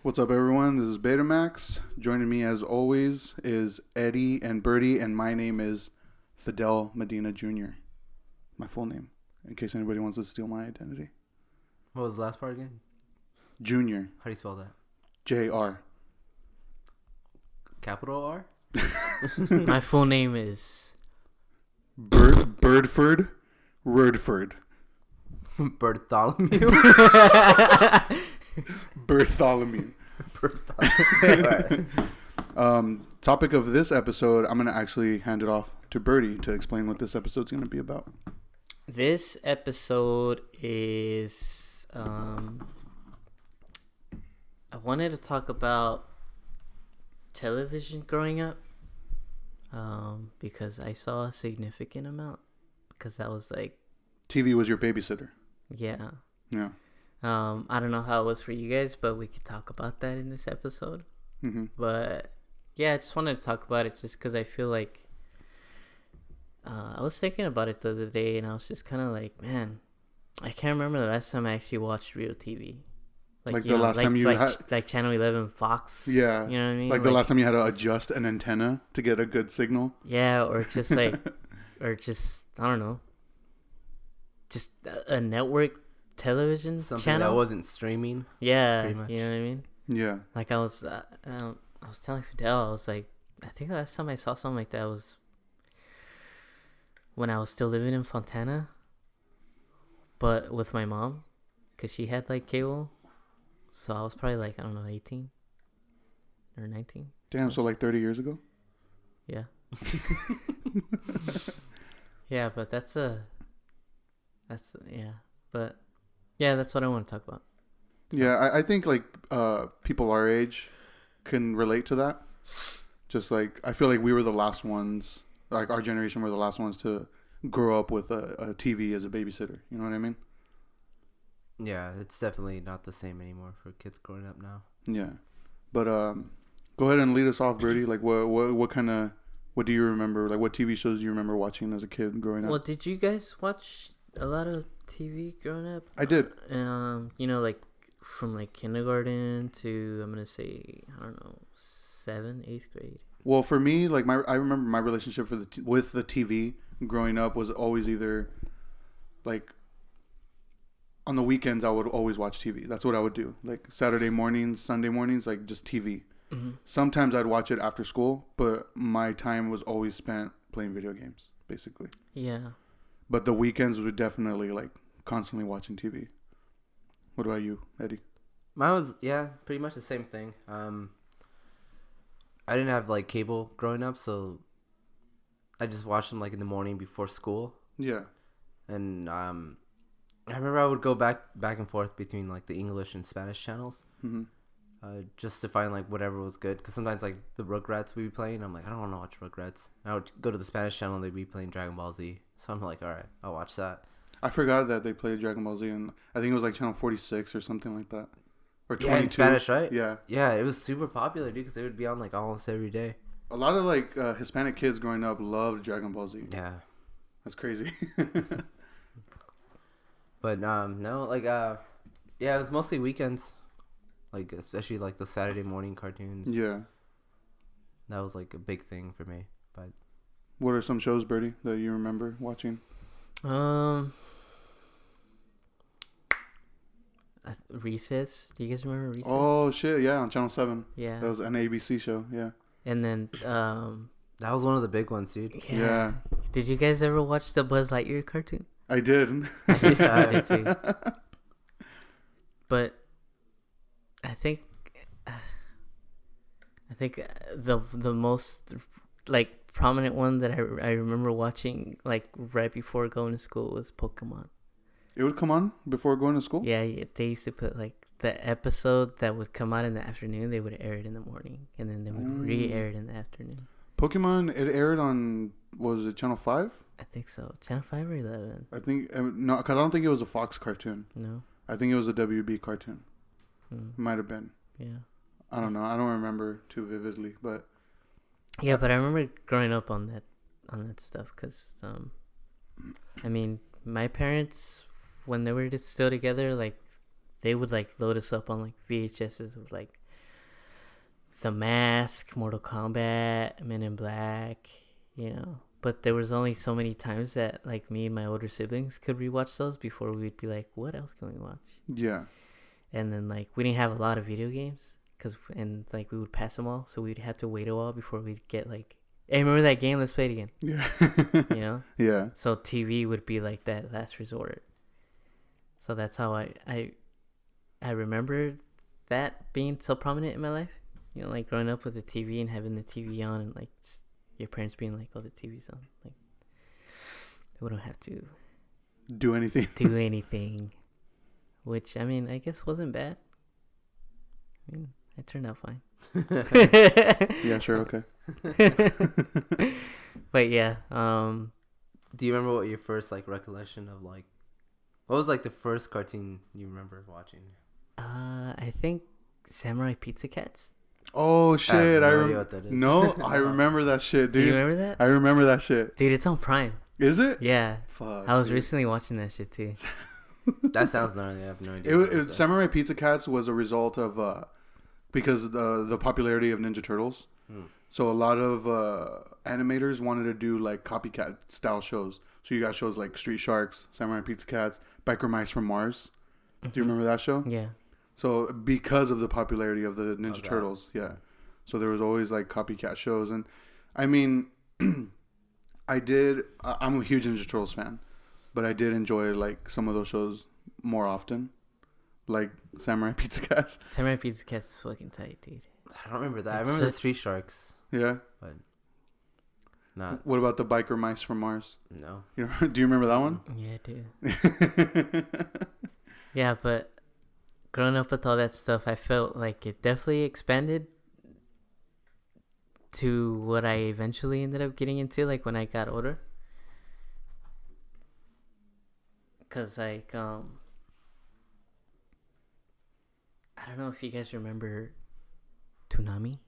What's up, everyone? This is Betamax. Joining me, as always, is Eddie and Birdie, and my name is Fidel Medina Jr. My full name, in case anybody wants to steal my identity. What was the last part again? Junior. How do you spell that? J.R. Capital R? My full name is Birdford Wordford. Bartholomew? Bartholomew. Topic of this episode, I'm going to actually hand it off to Birdie to explain what this episode's going to be about. This episode is I wanted to talk about television growing up because I saw a significant amount because that was like TV was your babysitter. yeah. I don't know how it was for you guys, but we could talk about that in this episode. Mm-hmm. But yeah, I just wanted to talk about it just because I feel like I was thinking about it the other day, and I was just kind of like, man, I can't remember the last time I actually watched real TV. Like the last time you had... like Channel 11, Fox. Yeah. You know what I mean? Like the last time you had to adjust an antenna to get a good signal. Yeah, or just like, or just, I don't know. Just a network television Something channel. that wasn't streaming. Yeah, pretty much. you know what I mean? Yeah. Like I was telling Fidel, I was like, I think the last time I saw something like that was when I was still living in Fontana, but with my mom, because she had like cable. So I was probably like, I don't know, 18 or 19. Damn, so like 30 years ago? Yeah. Yeah, but that's but yeah, that's what I want to talk about. Yeah, I think like people our age can relate to that. Just like, I feel like we were the last ones, like our generation were the last ones to grow up with a TV as a babysitter. You know what I mean? Yeah, it's definitely not the same anymore for kids growing up now. Yeah. But go ahead and lead us off, Birdie. Like what kind of, what do you remember? Like what TV shows do you remember watching as a kid growing up? Well, did you guys watch a lot of TV growing up? I did. You know, like from like kindergarten to, I'm gonna say, I don't know, 7th, 8th grade. Well, for me, like I remember my relationship with the TV growing up was always either like on the weekends I would always watch TV. That's what I would do. Like Saturday mornings, Sunday mornings, like just TV. Mm-hmm. Sometimes I'd watch it after school, but my time was always spent playing video games, basically. Yeah. But the weekends were definitely like constantly watching TV. What about you, Eddie? Mine was, yeah, pretty much the same thing. I didn't have like cable growing up, so I just watched them like in the morning before school. Yeah. And I remember I would go back and forth between like the English and Spanish channels, Mm-hmm. just to find like whatever was good. Because sometimes like the Rugrats would be playing, I'm like, I don't want to watch Rugrats. And I would go to the Spanish channel and they'd be playing Dragon Ball Z. So I'm like, all right, I'll watch that. I forgot that they played Dragon Ball Z, and I think it was like channel 46 or something like that, or 22. Yeah, in Spanish, right? Yeah. Yeah, it was super popular, dude, because they would be on like almost every day. A lot of like Hispanic kids growing up loved Dragon Ball Z. Yeah. That's crazy. But no, like yeah, it was mostly weekends, like especially like the Saturday morning cartoons. Yeah. That was like a big thing for me. But What are some shows, Birdie, that you remember watching? Recess. Do you guys remember Recess? Oh shit, yeah, on Channel 7. Yeah. That was an ABC show. Yeah. And then that was one of the big ones, dude. Yeah. Did you guys ever watch the Buzz Lightyear cartoon? I did. I did too. But I think the most like prominent one that I remember watching like right before going to school was Pokemon. It would come on before going to school? Yeah, they used to put like the episode that would come out in the afternoon, they would air it in the morning, and then they would re-air it in the afternoon. Pokemon, it aired on, what was it, Channel 5? I think so. Channel 5 or 11? I think, no, because I don't think it was a Fox cartoon. No? I think it was a WB cartoon. Hmm. It might have been. Yeah. I don't know. I don't remember too vividly, but... Yeah, but I remember growing up on that stuff because, I mean, my parents, when they were still together, like, they would, like, load us up on, like, VHSs of, like, The Mask, Mortal Kombat, Men in Black, you know. But there was only so many times that like me and my older siblings could rewatch those before we'd be like, what else can we watch? Yeah. And then like we didn't have a lot of video games and like we would pass them all, so we'd have to wait a while before we'd get like, hey, remember that game? Let's play it again. Yeah. You know? Yeah. So TV would be like that last resort. So that's how I remember that being so prominent in my life. You know, like growing up with the TV and having the TV on and like just your parents being like, oh, the TV's on. Like, we don't have to Do anything. do anything. Which, I mean, I guess wasn't bad. I mean, it turned out fine. Yeah, sure, okay. But yeah, Do you remember what your first like recollection of like? What was like the first cartoon you remember watching? I think Samurai Pizza Cats. Oh shit! I have no idea what that is. No, I remember that shit, Do dude. you remember that? I remember that shit. Dude, it's on Prime. Is it? Yeah. Fuck. I was dude. recently watching that shit too. That sounds gnarly. I have no idea. It what was that. Samurai Pizza Cats was a result of because the popularity of Ninja Turtles. So a lot of animators wanted to do like copycat style shows. So you got shows like Street Sharks, Samurai Pizza Cats, Biker Mice from Mars. Do you remember that show? Yeah. So because of the popularity of the Ninja that. Turtles, yeah. So there was always like copycat shows, and I mean, I'm a huge Ninja Turtles fan, but I did enjoy like some of those shows more often, like Samurai Pizza Cats. Samurai Pizza Cats is fucking tight, dude. I don't remember that. I It's remember the such- Street Sharks, Yeah. but not What about the Biker Mice from Mars? no. You know, do you remember that one? Yeah, dude. Yeah, but growing up with all that stuff, I felt like it definitely expanded to what I eventually ended up getting into, like when I got older. Cause like I don't know if you guys remember Toonami.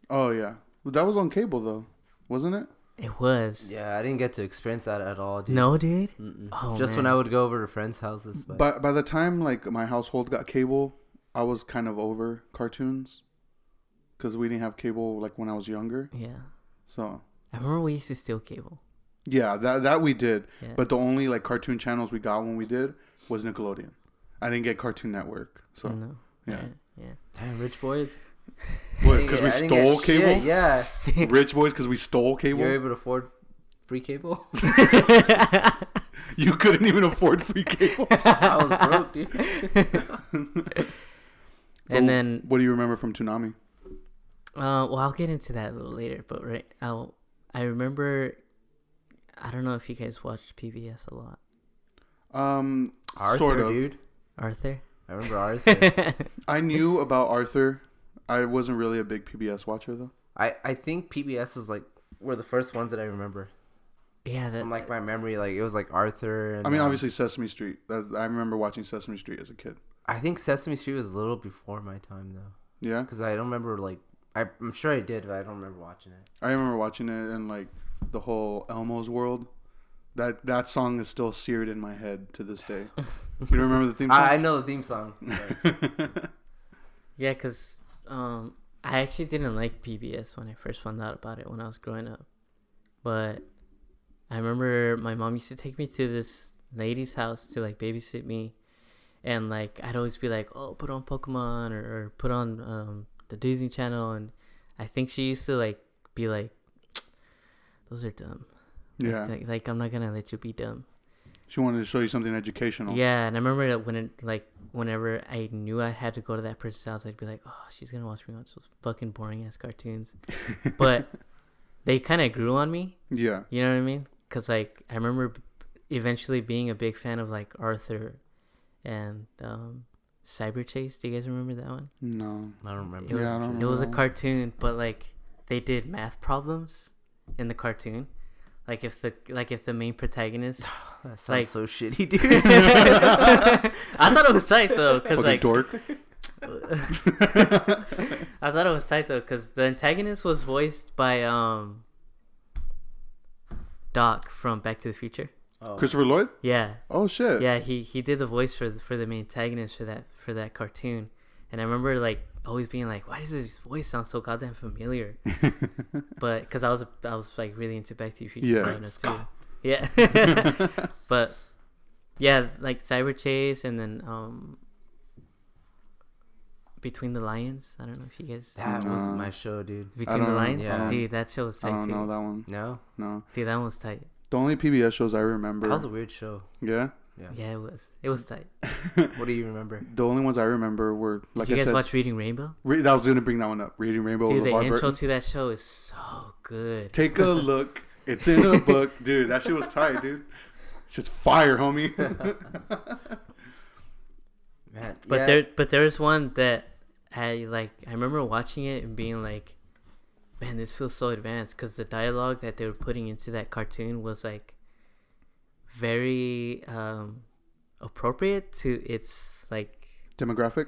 Oh yeah, well, that was on cable though, wasn't it? It was. Yeah, I didn't get to experience that at all, dude. No, dude. Mm-mm. Oh, Just when man. I would go over to friends' houses. But By the time like my household got cable, I was kind of over cartoons, because we didn't have cable like when I was younger. Yeah. So I remember we used to steal cable. yeah, that we did. Yeah. But the only like cartoon channels we got when we did was Nickelodeon. I didn't get Cartoon Network. So No. yeah. Yeah. damn, rich boys. what? Because Yeah, we I didn't stole get cable. shit, Yeah, Rich boys, because we stole cable. you're able to afford free cable. You couldn't even afford free cable. I was broke, dude. And then What do you remember from Toonami? well, I'll get into that a little later, but I remember, I don't know if you guys watched PBS a lot. Arthur, Sort of. dude. Arthur? I remember Arthur. I knew about Arthur. I wasn't really a big PBS watcher though. I think PBS was like were the first ones that I remember Yeah, that from like my memory. Like it was like Arthur. And, I mean, obviously Sesame Street. I remember watching Sesame Street as a kid. I think Sesame Street was a little before my time though, Yeah, because I don't remember like I'm sure I did, but I don't remember watching it. I remember watching it and like the whole Elmo's World. That song is still seared in my head to this day. You don't remember the theme song? I know the theme song. but- yeah, because I actually didn't like PBS when I first found out about it when I was growing up. But I remember my mom used to take me to this lady's house to like babysit me. And like I'd always be like, oh, put on Pokemon or put on the Disney Channel. And I think she used to like be like, those are dumb. Yeah, Like I'm not going to let you be dumb. she wanted to show you something educational. Yeah, and I remember that when it like whenever I knew I had to go to that person's house, I'd be like, "Oh, she's gonna watch me watch those fucking boring ass cartoons." But they kind of grew on me. Yeah. You know what I mean? Cause like I remember eventually being a big fan of like Arthur and Cyber Chase. Do you guys remember that one? No. I don't remember. It was I don't it was a know. cartoon, but like they did math problems in the cartoon. Like if the main protagonist. That sounds like- so shitty, dude. I thought it was tight though, cause Fucking like dork. I thought it was tight though, cause the antagonist was voiced by Doc from Back to the Future. Oh. Christopher Lloyd? Yeah, Oh shit. yeah, he did the voice for the main antagonist for that cartoon, and I remember like always being like, why does his voice sound so goddamn familiar? But because I was like really into Back to the Future Yeah. growing up too. Yeah. But yeah, like Cyber Chase, and then Between the Lions. I don't know if you guys That was No. my show, dude. Between don't the know. Lions. Yeah. Dude, that show was I tight don't too. know that one. No, No. Dude, that one was tight. The only PBS shows I remember. that was a weird show. Yeah. Yeah. Yeah, it was. It was tight. What do you remember? The only ones I remember were like Did you I guys said. watch Reading Rainbow? I was gonna bring that one up. Reading Rainbow. Dude, with the LeVar intro Burton. to that show is so good. Take a look. It's in a book, dude. That shit was tight, dude. It's just fire, homie. Man, But yeah. there's one that I remember watching it and being like, man, this feels so advanced, because the dialogue that they were putting into that cartoon was like very appropriate to its like Demographic.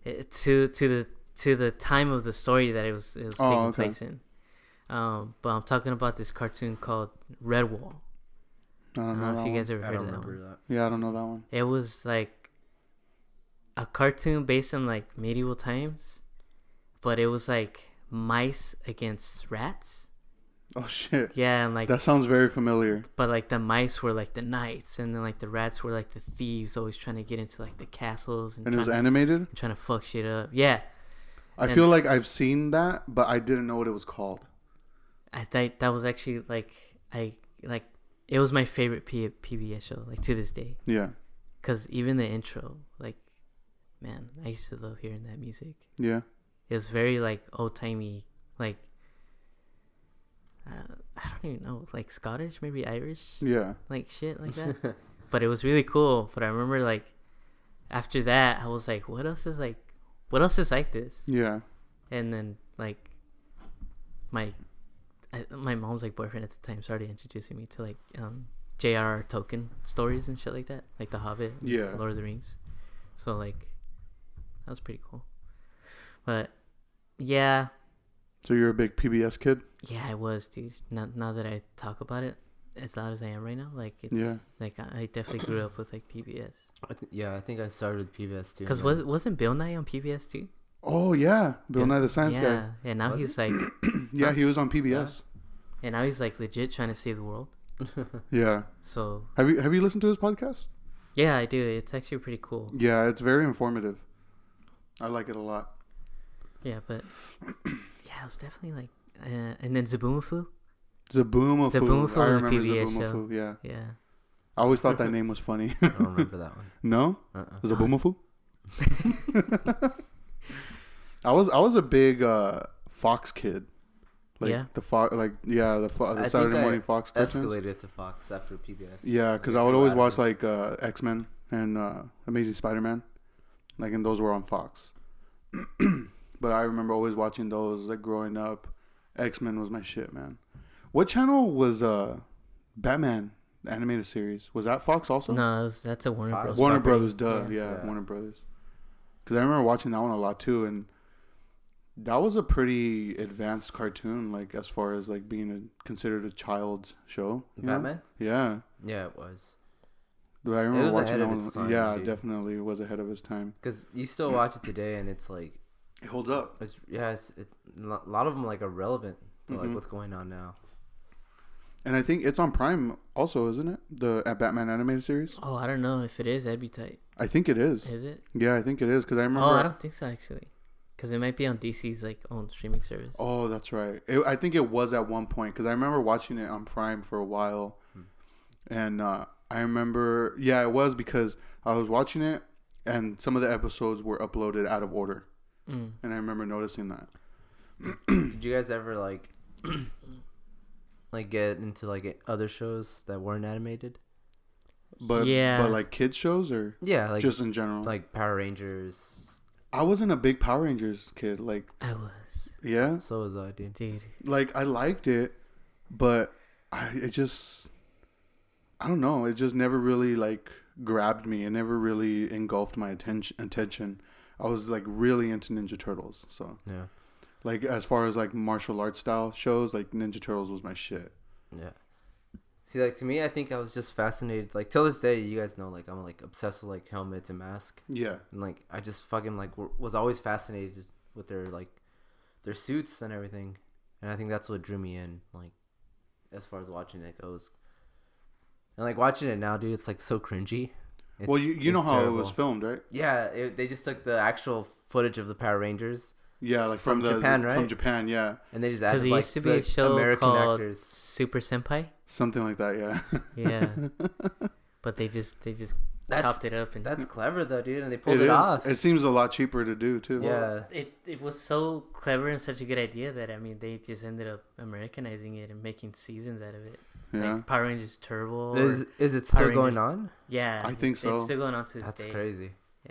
to the time of the story that it was taking okay. place in. But I'm talking about this cartoon called Redwall. I I don't don't know know if you that guys one. ever I heard don't of that remember one. that. Yeah, I don't know that one. It was like a cartoon based on like medieval times, but it was like mice against rats. Oh shit. Yeah, and like, That sounds very familiar. but like the mice were like the knights, and then like the rats were like the thieves, always trying to get into like the castles and And it was trying to, animated. trying to fuck shit up. Yeah, I And- feel like I've seen that, but I didn't know what it was called. I thought that was actually it was my favorite PBS show, like to this day, Yeah. because even the intro, like, man, I used to love hearing that music. Yeah. It was very like old timey, like I don't even know, like Scottish, maybe Irish, Yeah. like shit like that. But it was really cool. But I remember like after that, I was like, what else is like this? Yeah. And then like my mom's like boyfriend at the time started introducing me to like J.R.R. Tolkien stories and shit like that, like The Hobbit, Yeah. Lord of the Rings. So like that was pretty cool. But yeah, So you're a big PBS kid? yeah, I was, dude. Now that I talk about it as loud as I am right now, like it's Yeah. like I definitely grew up with like PBS. I think I started with PBS too. Cause man. wasn't Bill Nye on PBS too? Oh yeah, Bill Nye the Science Yeah, and now Was he's he? like, Guy. Yeah, he was on PBS. and now he's like legit trying to save the world. Yeah. So Have you listened to his podcast? yeah, I do. It's actually pretty cool. Yeah, it's very informative. I like it a lot. Yeah, but yeah, it was definitely like, and then Zaboomafoo. Zaboomafoo. Zaboomafoo I was a remember PBS show. Zaboomafoo. Yeah. Yeah. I always thought that name was funny. I don't remember that one. No? Uh-uh. Zaboomafoo? I was a big Fox kid. Like Yeah? the Fox, like the I Saturday think morning Fox cartoons. Escalated to Fox after PBS. Yeah, because I would always watch like X-Men and Amazing Spider-Man, like, and those were on Fox. But I remember always watching those like growing up. X-Men was my shit, man. What channel was Batman the animated series? Was that Fox also? No, that's a Warner Fox. Bros. Warner property. Brothers, duh. Yeah. Yeah, Yeah. Warner Brothers. Because I remember watching that one a lot too, and that was a pretty advanced cartoon, like as far as like being considered a child's show. you know? Batman. Yeah. Yeah, it was. But I remember was watching ahead that of one. its time, Yeah, dude. definitely was ahead of its time. Because you still watch it today, and it's like, It holds up. a lot of them like are relevant to like Mhm. what's going on now. And I think it's on Prime also, isn't it? The Batman animated series. Oh, I don't know if it is. That'd be tight. I think it is. Is it? Yeah, I think it is because I remember. Oh, I don't think so actually. Because it might be on DC's like own streaming service. Oh, that's right. I think it was at one point because I remember watching it on Prime for a while, and I remember, yeah, it was because I was watching it and some of the episodes were uploaded out of order, Mm. and I remember noticing that. Did you guys ever like get into like other shows that weren't animated? But Yeah. but like kids shows or Yeah, like just in general. like Power Rangers. I wasn't a big Power Rangers kid. Like, I was, yeah, So was I, dude. dude. like I liked it, but it just, I don't know. It just never really like grabbed me. It never really engulfed my attention. I was like really into Ninja Turtles. So Yeah, like as far as like martial arts style shows, like Ninja Turtles was my shit. yeah. See, like to me, I think I was just fascinated. Like till this day, you guys know, like I'm like obsessed with like helmets and masks, Yeah. and like I just fucking like was always fascinated with their suits and everything, and I think that's what drew me in, like, as far as watching it goes. And like watching it now, dude, it's like so cringy. Well, you know it's how terrible. it was filmed, right? Yeah, they just took the actual footage of the Power Rangers, Yeah, like from Japan, right? From Japan, yeah, and they just Because added it like used to be the a show American called actors. Super Senpai. something like that, yeah. Yeah, but they just That's- chopped it up and That's clever though, dude, and they pulled It it, is. off. It seems a lot cheaper to do too. Yeah. it was so clever and such a good idea that I mean they just ended up Americanizing it and making seasons out of it. Yeah. Like Power Rangers Turbo. Is it Power still Rangers. going on? Yeah, I think so. It's still going on to this That's day. crazy.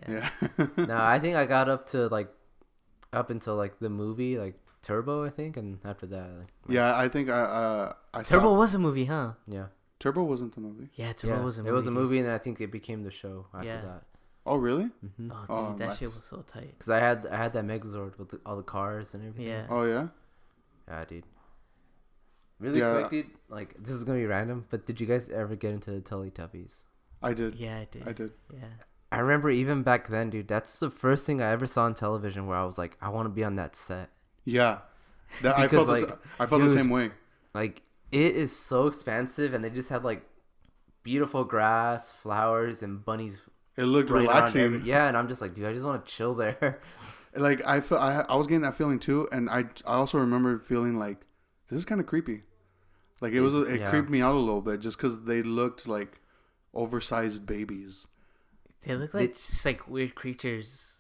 Yeah. Yeah. No, I think I got up until like the movie like Turbo, I think, and after that, like, Yeah, I think I Turbo saw- was a movie, huh? yeah, Turbo wasn't the movie. Yeah, Turbo yeah. was a movie. It was a dude. movie, and then I think it became the show after Yeah. that. Oh, really? Mm-hmm. Oh, dude, Oh, that nice. shit was so tight. Because I had that Megazord with all the cars and everything. Yeah. Oh, yeah. Yeah, dude. Really Yeah. quick, dude. Like, this is gonna be random, but did you guys ever get into the Teletubbies? I did. Yeah, I did. I did. Yeah. I remember even back then, dude. That's the first thing I ever saw on television where I was like, I want to be on that set. Yeah. That, I Because, felt like, I felt the dude, same way. Like, it is so expansive, and they just had like beautiful grass, flowers, and bunnies. It looked running around relaxing. yeah, and I'm just like, dude, I just want to chill there. Like I was getting that feeling too, and I also remember feeling like this is kind of creepy. Like it Yeah. creeped me out a little bit just because they looked like oversized babies. They look like just like weird creatures,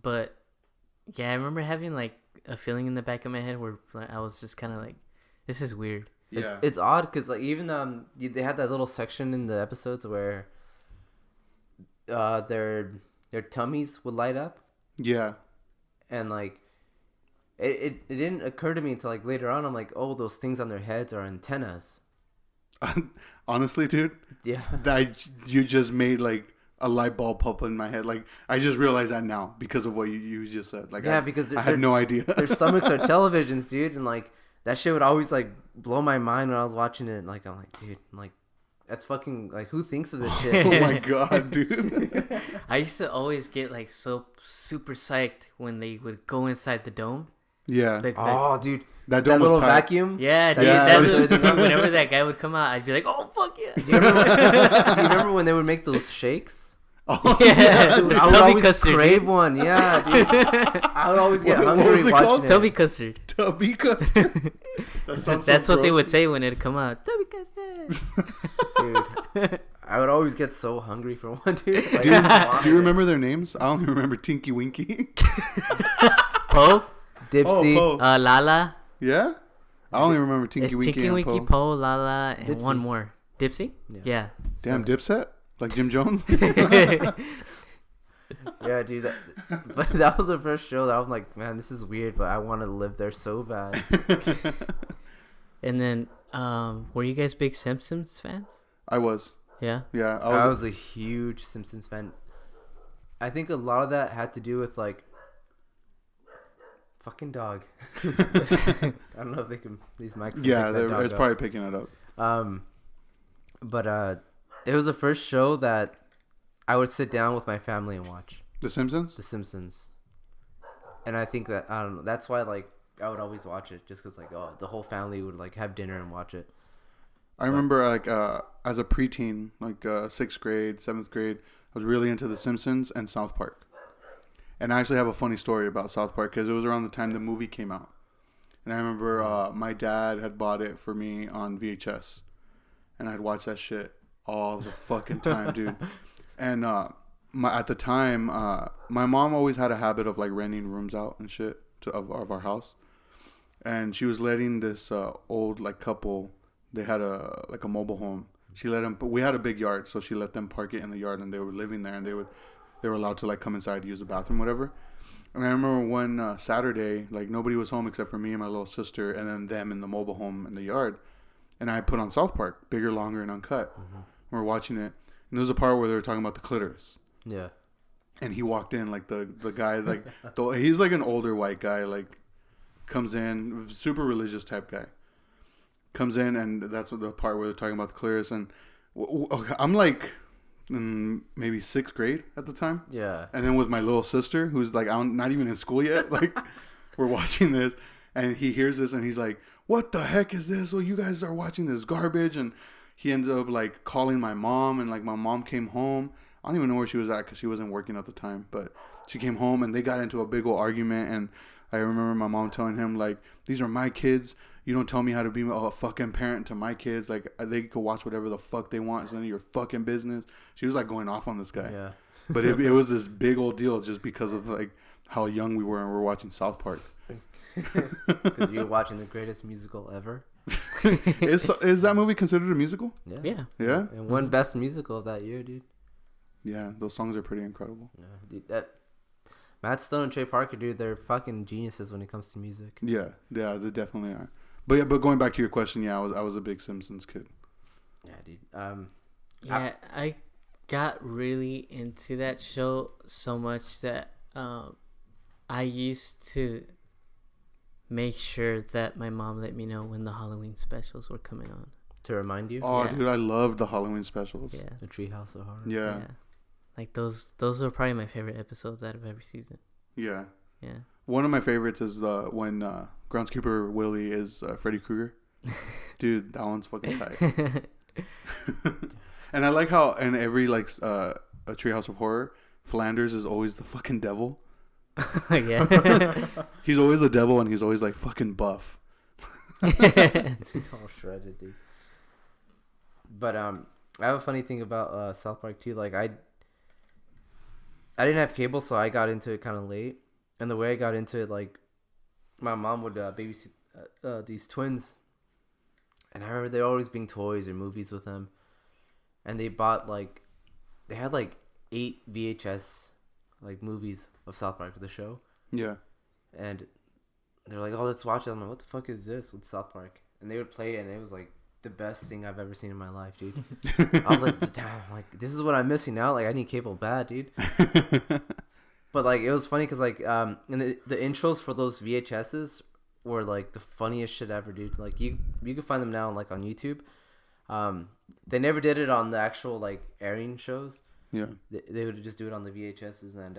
but yeah, I remember having like a feeling in the back of my head where like, I was just kind of like, "This is weird." It's odd because like even they had that little section in the episodes where their tummies would light up, Yeah. and like it didn't occur to me until like later on. I'm like, oh, those things on their heads are antennas. Honestly, dude, Yeah. you just made like a light bulb pop in my head. Like I just realized that now because of what you just said. Like Yeah, because I had no idea. Their stomachs are televisions, dude, and like that shit would always like blow my mind when I was watching it. Like I'm like, dude, I'm like that's fucking like who thinks of this shit? Oh my god, dude. I used to always get like so super psyched when they would go inside the dome. Yeah. Like, Oh, dude, that that dome was little tight. vacuum. yeah, dude. Yeah, That yeah. was, whenever that guy would come out, I'd be like, "Oh fuck yeah!" Do you remember when they would make those shakes? Oh, Yeah, Dude, dude, I would Tubby always custard, crave dude. one. Yeah, dude. I would always get What hungry was it watching called? it. Tubby custard. Tubby custard. That sounds That's so what they gross. would say when it'd come out. Tubby custard. Dude, I would always get so hungry for one, dude. Like, Do you, I just wanted do you it. remember their names? I only remember Tinky Winky. Poe, Dipsy? Oh, Poe. Lala. Yeah? I only remember It's Tinky Winky Tinky and Winky, Poe. Poe, Lala, and Dipsy. one more. Dipsy? Yeah. Yeah. Damn, Dipset? Like Jim Jones? Yeah, dude. But that was the first show that I was like, man, this is weird, but I want to live there so bad. And then, were you guys big Simpsons fans? I was. Yeah. Yeah, I was a huge Simpsons fan. I think a lot of that had to do with like fucking dog. I don't know if they can these mics. Can Yeah, pick that dog it's up. probably picking it up. But it was the first show that I would sit down with my family and watch The Simpsons? The Simpsons. And I think that I don't know. That's why like I would always watch it just because like the whole family would like have dinner and watch it. I remember like as a preteen, like 6th grade, 7th grade, I was really into The Simpsons and South Park. And I actually have a funny story about South Park because it was around the time the movie came out. And I remember my dad had bought it for me on VHS. And I'd watch that shit all the fucking time, dude. And at the time, my mom always had a habit of like renting rooms out and shit of our house. And she was letting this old like couple, they had a mobile home. She let them, but we had a big yard, so she let them park it in the yard, and they were living there, and they were allowed to like come inside, use the bathroom, whatever. And I remember one Saturday, like nobody was home except for me and my little sister, and then them in the mobile home in the yard. And I put on South Park, Bigger, Longer, and Uncut. Mm-hmm. We're watching it, and there was a part where they were talking about the clitoris. Yeah. And he walked in, like the guy, like he's like an older white guy, like comes in, super religious type guy. Comes in, and that's what the part where they're talking about the clitoris, and I'm like in maybe 6th grade at the time. Yeah. And then with my little sister, who's like, I'm not even in school yet. Like, we're watching this, and he hears this, and he's like, "What the heck is this? Well, you guys are watching this garbage." And he ends up like calling my mom, and like my mom came home. I don't even know where she was at because she wasn't working at the time. But she came home, and they got into a big old argument. And I remember my mom telling him like, "These are my kids. You don't tell me how to be a fucking parent to my kids. Like, they could watch whatever the fuck they want. It's none of your fucking business." She was like going off on this guy. Yeah. But it was this big old deal just because of like how young we were and we're watching South Park. Because you're watching the greatest musical ever. Is that movie considered a musical? Yeah. Yeah. Yeah. And one best musical of that year, dude. Yeah, those songs are pretty incredible. Yeah, dude. That Matt Stone and Trey Parker, dude, they're fucking geniuses when it comes to music. Yeah, they definitely are. But yeah, but going back to your question, yeah, I was a big Simpsons kid. Yeah, dude. Yeah, I got really into that show so much that I used to make sure that my mom let me know when the Halloween specials were coming on. To remind you, Oh, Yeah. dude, I loved the Halloween specials. Yeah. the Treehouse of Horror. Yeah. Like those are probably my favorite episodes out of every season. Yeah. Yeah. One of my favorites is when Groundskeeper Willie is Freddy Krueger. Dude, that one's fucking tight. And I like how in every like a Treehouse of Horror, Flanders is always the fucking devil. Yeah. He's always the devil, and he's always like fucking buff. All shredded, dude. But I have a funny thing about South Park too. Like I didn't have cable, so I got into it kind of late. And the way I got into it, like my mom would babysit these twins, and I remember there always being toys or movies with them. And they had like 8 VHS like movies of South Park, the show. Yeah. And they're like, "Oh, let's watch it." I'm like, "What the fuck is this? What's South Park?" And they would play it, and it was like the best thing I've ever seen in my life, dude. I was like, "Damn, like this is what I'm missing now. Like I need cable bad, dude." But like it was funny because like and the intros for those VHSs were like the funniest shit ever, dude. Like you can find them now like on YouTube. They never did it on the actual like airing shows. Yeah. They would just do it on the VHSs, and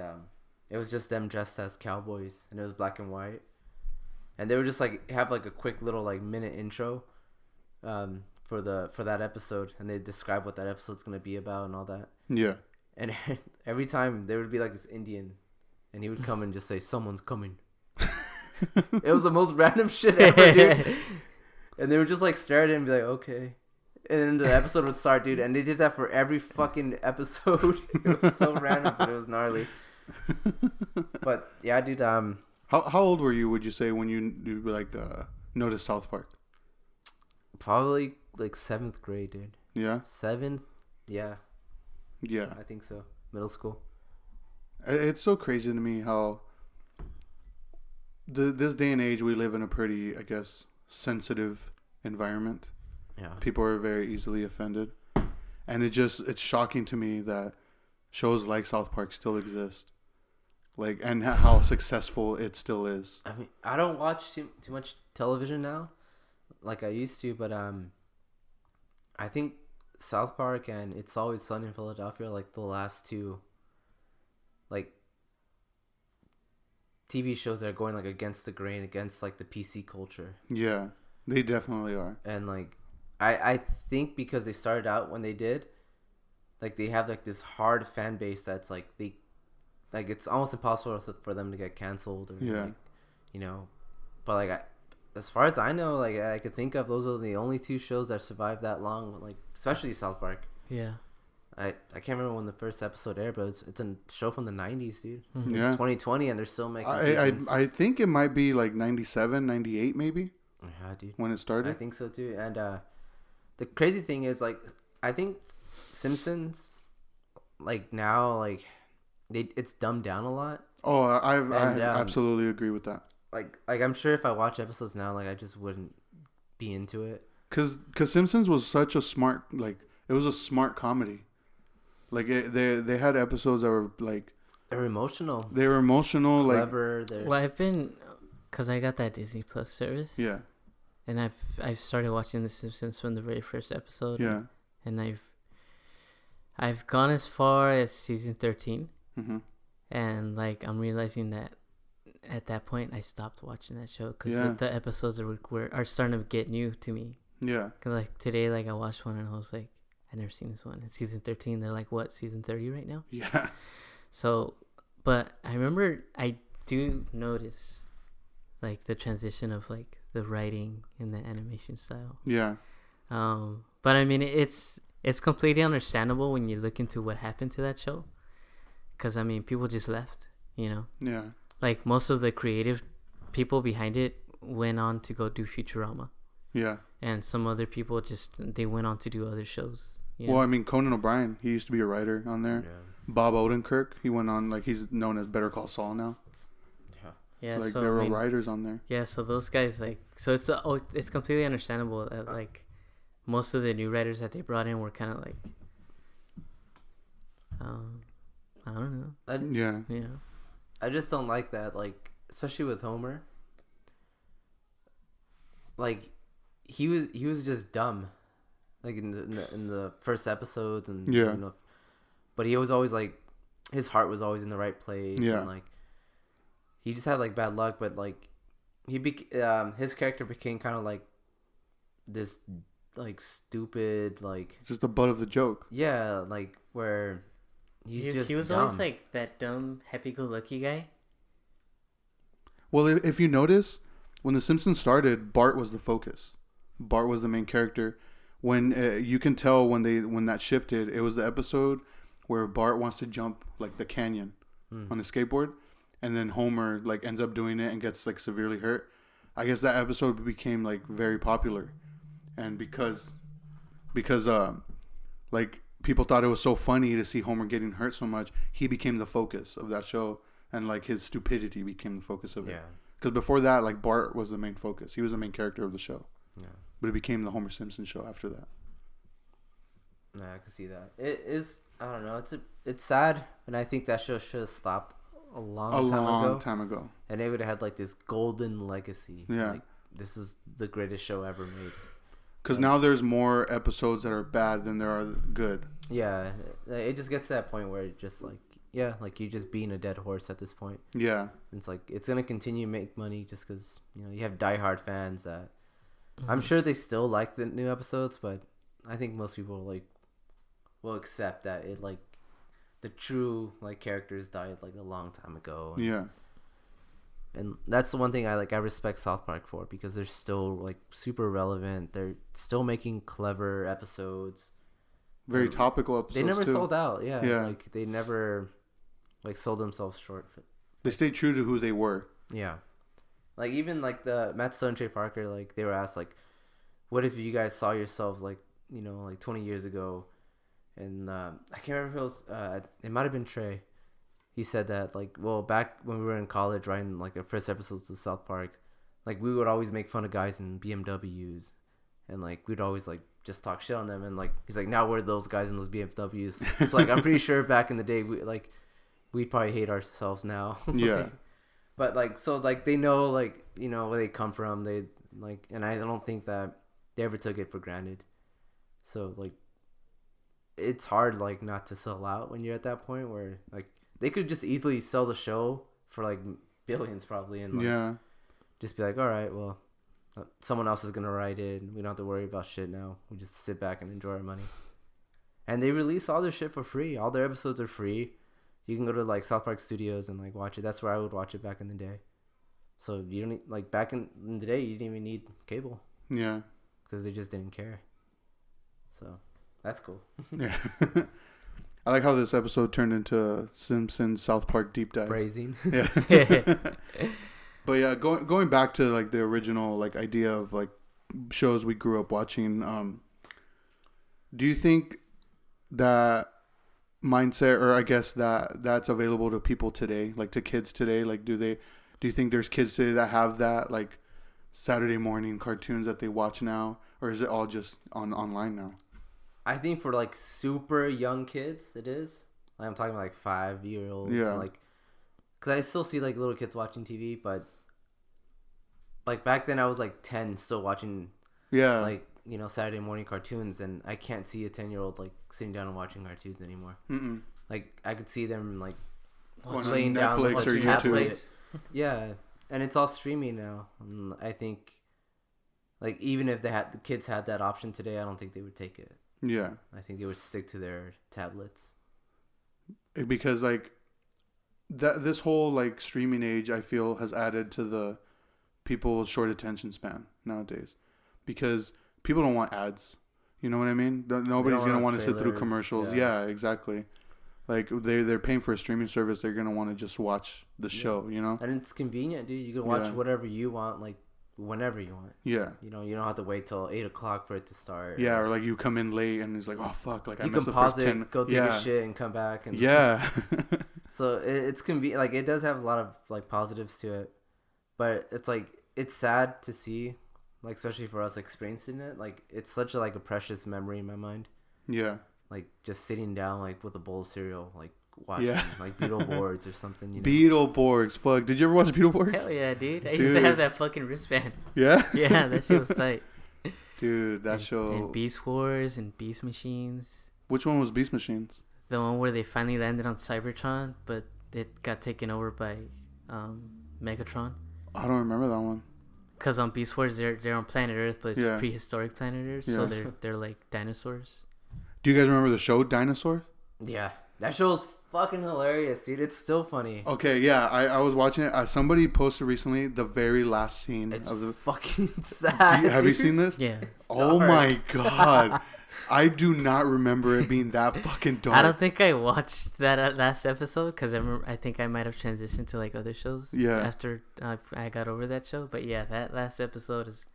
it was just them dressed as cowboys, and it was black and white. And they would just like have like a quick little like minute intro for that episode, and they describe what that episode's gonna be about and all that. Yeah. And every time there would be like this Indian, and he would come and just say, "Someone's coming." It was the most random shit ever, dude. And they would just like stare at him and be like, "Okay." And then the episode would start, dude. And they did that for every fucking episode. It was so random, but it was gnarly. But yeah, dude. How old were you? Would you say when you like noticed South Park? Probably like 7th grade, dude. Yeah. 7th. Yeah. Yeah. I think so. Middle school. It's so crazy to me how this day and age we live in a pretty, I guess, sensitive environment. Yeah. People are very easily offended, and it's shocking to me that shows like South Park still exist, like, and how successful it still is. I mean, I don't watch too much television now, like I used to, but I think South Park and It's Always Sunny in Philadelphia are like the last two, like, TV shows that are going like against the grain, against like the PC culture. Yeah, they definitely are. And like, I think because they started out when they did, like they have like this hard fan base that's like it's almost impossible for them to get canceled or like, you know, but like as far as I know, like I could think of, those are the only 2 shows that survived that long, like especially South Park. Yeah. I can't remember when the first episode aired, but it's a show from the 90s, dude. Mm-hmm. It's 2020 and they're still making seasons. I think it might be like 97, 98 maybe. Yeah, dude. When it started. I think so too. And the crazy thing is, like, I think Simpsons, like now, like it's dumbed down a lot. Oh, I absolutely agree with that. Like I'm sure if I watch episodes now, like I just wouldn't be into it. Cause Simpsons was such a smart, like, it was a smart comedy. Like they had episodes that were like, they're emotional. They were emotional, clever. Like, well, I've been, cause I got that Disney Plus service. Yeah. And I've started watching The Simpsons from the very first episode. Yeah. And I've gone as far as season 13, Mm-hmm. and like I'm realizing that at that point I stopped watching that show because Yeah. the episodes are starting to get new to me. Yeah. Cause like today, like I watched one and I was like, I never seen this one. It's season 13. They're like, what, season 30 right now? Yeah. So, but I remember I do notice like the transition of like the writing and the animation style. Yeah. But I mean, it's completely understandable when you look into what happened to that show. Cause I mean, people just left, you know, Yeah. like most of the creative people behind it went on to go do Futurama. Yeah. And some other people they went on to do other shows. You Well, know? I mean, Conan O'Brien, he used to be a writer on there. Yeah. Bob Odenkirk, he went on, like, he's known as Better Call Saul now. Yeah, Like, so there I were mean, writers on there. yeah, so those guys like, so it's completely understandable that like most of the new writers that they brought in were kind of like, I don't know, Yeah. you know. I just don't like that, like, especially with Homer. Like, he was just dumb, like in the first episode, and Yeah. you know, but he was always like, his heart was always in the right place, Yeah. and like, he just had like bad luck, but like, his character became kind of like this, like stupid, like Just the butt of the joke. yeah, like where He was dumb. always like that dumb, happy-go-lucky guy. Well, if you notice, when The Simpsons started, Bart was the focus. Bart was the main character. When you can tell when that shifted, it was the episode where Bart wants to jump like the canyon on his skateboard, and then Homer like ends up doing it and gets like severely hurt. I guess that episode became like very popular, and because like people thought it was so funny to see Homer getting hurt so much, he became the focus of that show, and like his stupidity became the focus of it. Yeah, Because before that, like Bart was the main focus. He was the main character of the show. yeah. But it became the Homer Simpson show after that. Yeah, I can see that. It is. I don't know. It's sad, and I think that show should have stopped a long time ago. And they would have had like this golden legacy. Yeah. Like, this is the greatest show ever made. Because now there's more episodes that are bad than there are good. Yeah, it just gets to that point where it just like, yeah, like you're just being a dead horse at this point. Yeah. It's like it's gonna continue to make money just because you have diehard fans that Mm-hmm. I'm sure they still like the new episodes, but I think most people like will accept that it like the true like characters died like a long time ago. Yeah. And that's the one thing I respect South Park for, because they're still like super relevant. They're still making clever episodes. Very topical episodes. They never too. sold out. Yeah. Yeah. Like they never like sold themselves short. They stayed true to who they were. Yeah. Like even like the Matt Stone, Trey Parker, like they were asked like, what if you guys saw yourselves like, like 20 years ago? And I can't remember if it was, it might have been Trey. He said that like, well, back when we were in college writing like the first episodes of South Park, like we would always make fun of guys in BMWs, and like we'd always like just talk shit on them. And like he's like, now we're those guys in those BMWs. So like I'm pretty sure back in the day we'd probably hate ourselves now. Yeah. But like, so like they know like where they come from. They like, and I don't think that they ever took it for granted. So like, it's hard like not to sell out when you're at that point where like they could just easily sell the show for like billions probably, and like, Yeah. just be like, all right, well, someone else is gonna write it. We don't have to worry about shit now. We just sit back and enjoy our money. And they release all their shit for free. All their episodes are free. You can go to like South Park Studios and like watch it. That's where I would watch it back in the day. So you don't need, like back in the day, you didn't even need cable Yeah. because they just didn't care. So that's cool. Yeah. I like how this episode turned into Simpsons South Park deep dive. Praising. Yeah. But yeah, going back to like the original like idea of like shows we grew up watching, do you think that mindset, or I guess that's available to people today, like to kids today? Like do you think there's kids today that have that like Saturday morning cartoons that they watch now, or is it all just online now? I think for like super young kids, it is. Like, I'm talking about like 5-year-olds. Yeah. Like, because I still see like little kids watching TV, but like back then I was like 10, still watching Yeah. like Saturday morning cartoons, and I can't see a 10-year-old like sitting down and watching cartoons anymore. Mm-mm. Like I could see them like On laying down Netflix with or a YouTube. tablet. Yeah, and it's all streaming now. And I think, like, even if the kids had that option today, I don't think they would take it. Yeah. I think they would stick to their tablets. Because like this whole like streaming age, I feel, has added to the people's short attention span nowadays, because people don't want ads. You know what I mean? Nobody's gonna want to sit through commercials. Yeah, exactly. Like they're paying for a streaming service. They're gonna want to just watch the show. You know. And it's convenient, dude. You can watch whatever you want, like whenever you want. Yeah. You don't have to wait till 8:00 for it to start. Yeah, or like you come in late and it's like, oh fuck, like I missed the pause first 10. Go take a shit, and come back. And yeah. So it's convenient. Like it does have a lot of like positives to it, but it's like it's sad to see, like especially for us experiencing it. Like it's such a precious memory in my mind. Yeah. Like just sitting down like with a bowl of cereal, like watching like Beetleborgs or something. Beetleborgs, fuck. Did you ever watch Beetleborgs? Hell yeah, dude. I used to have that fucking wristband. Yeah. Yeah, that shit was tight. Dude, that show. And Beast Wars and Beast Machines. Which one was Beast Machines? The one where they finally landed on Cybertron, but it got taken over by Megatron. I don't remember that one. Cause on Beast Wars they're on planet Earth, but it's prehistoric planet Earth, so they're like dinosaurs. Do you guys remember the show Dinosaur? Yeah, that show was fucking hilarious, dude. It's still funny. Okay, yeah, I was watching it. Somebody posted recently the very last scene of the. Fucking sad. Have you seen this? Yeah. Oh my god. I do not remember it being that fucking dark. I don't think I watched that last episode because I think I might have transitioned to like other shows. Yeah. After I got over that show, but yeah, that last episode is.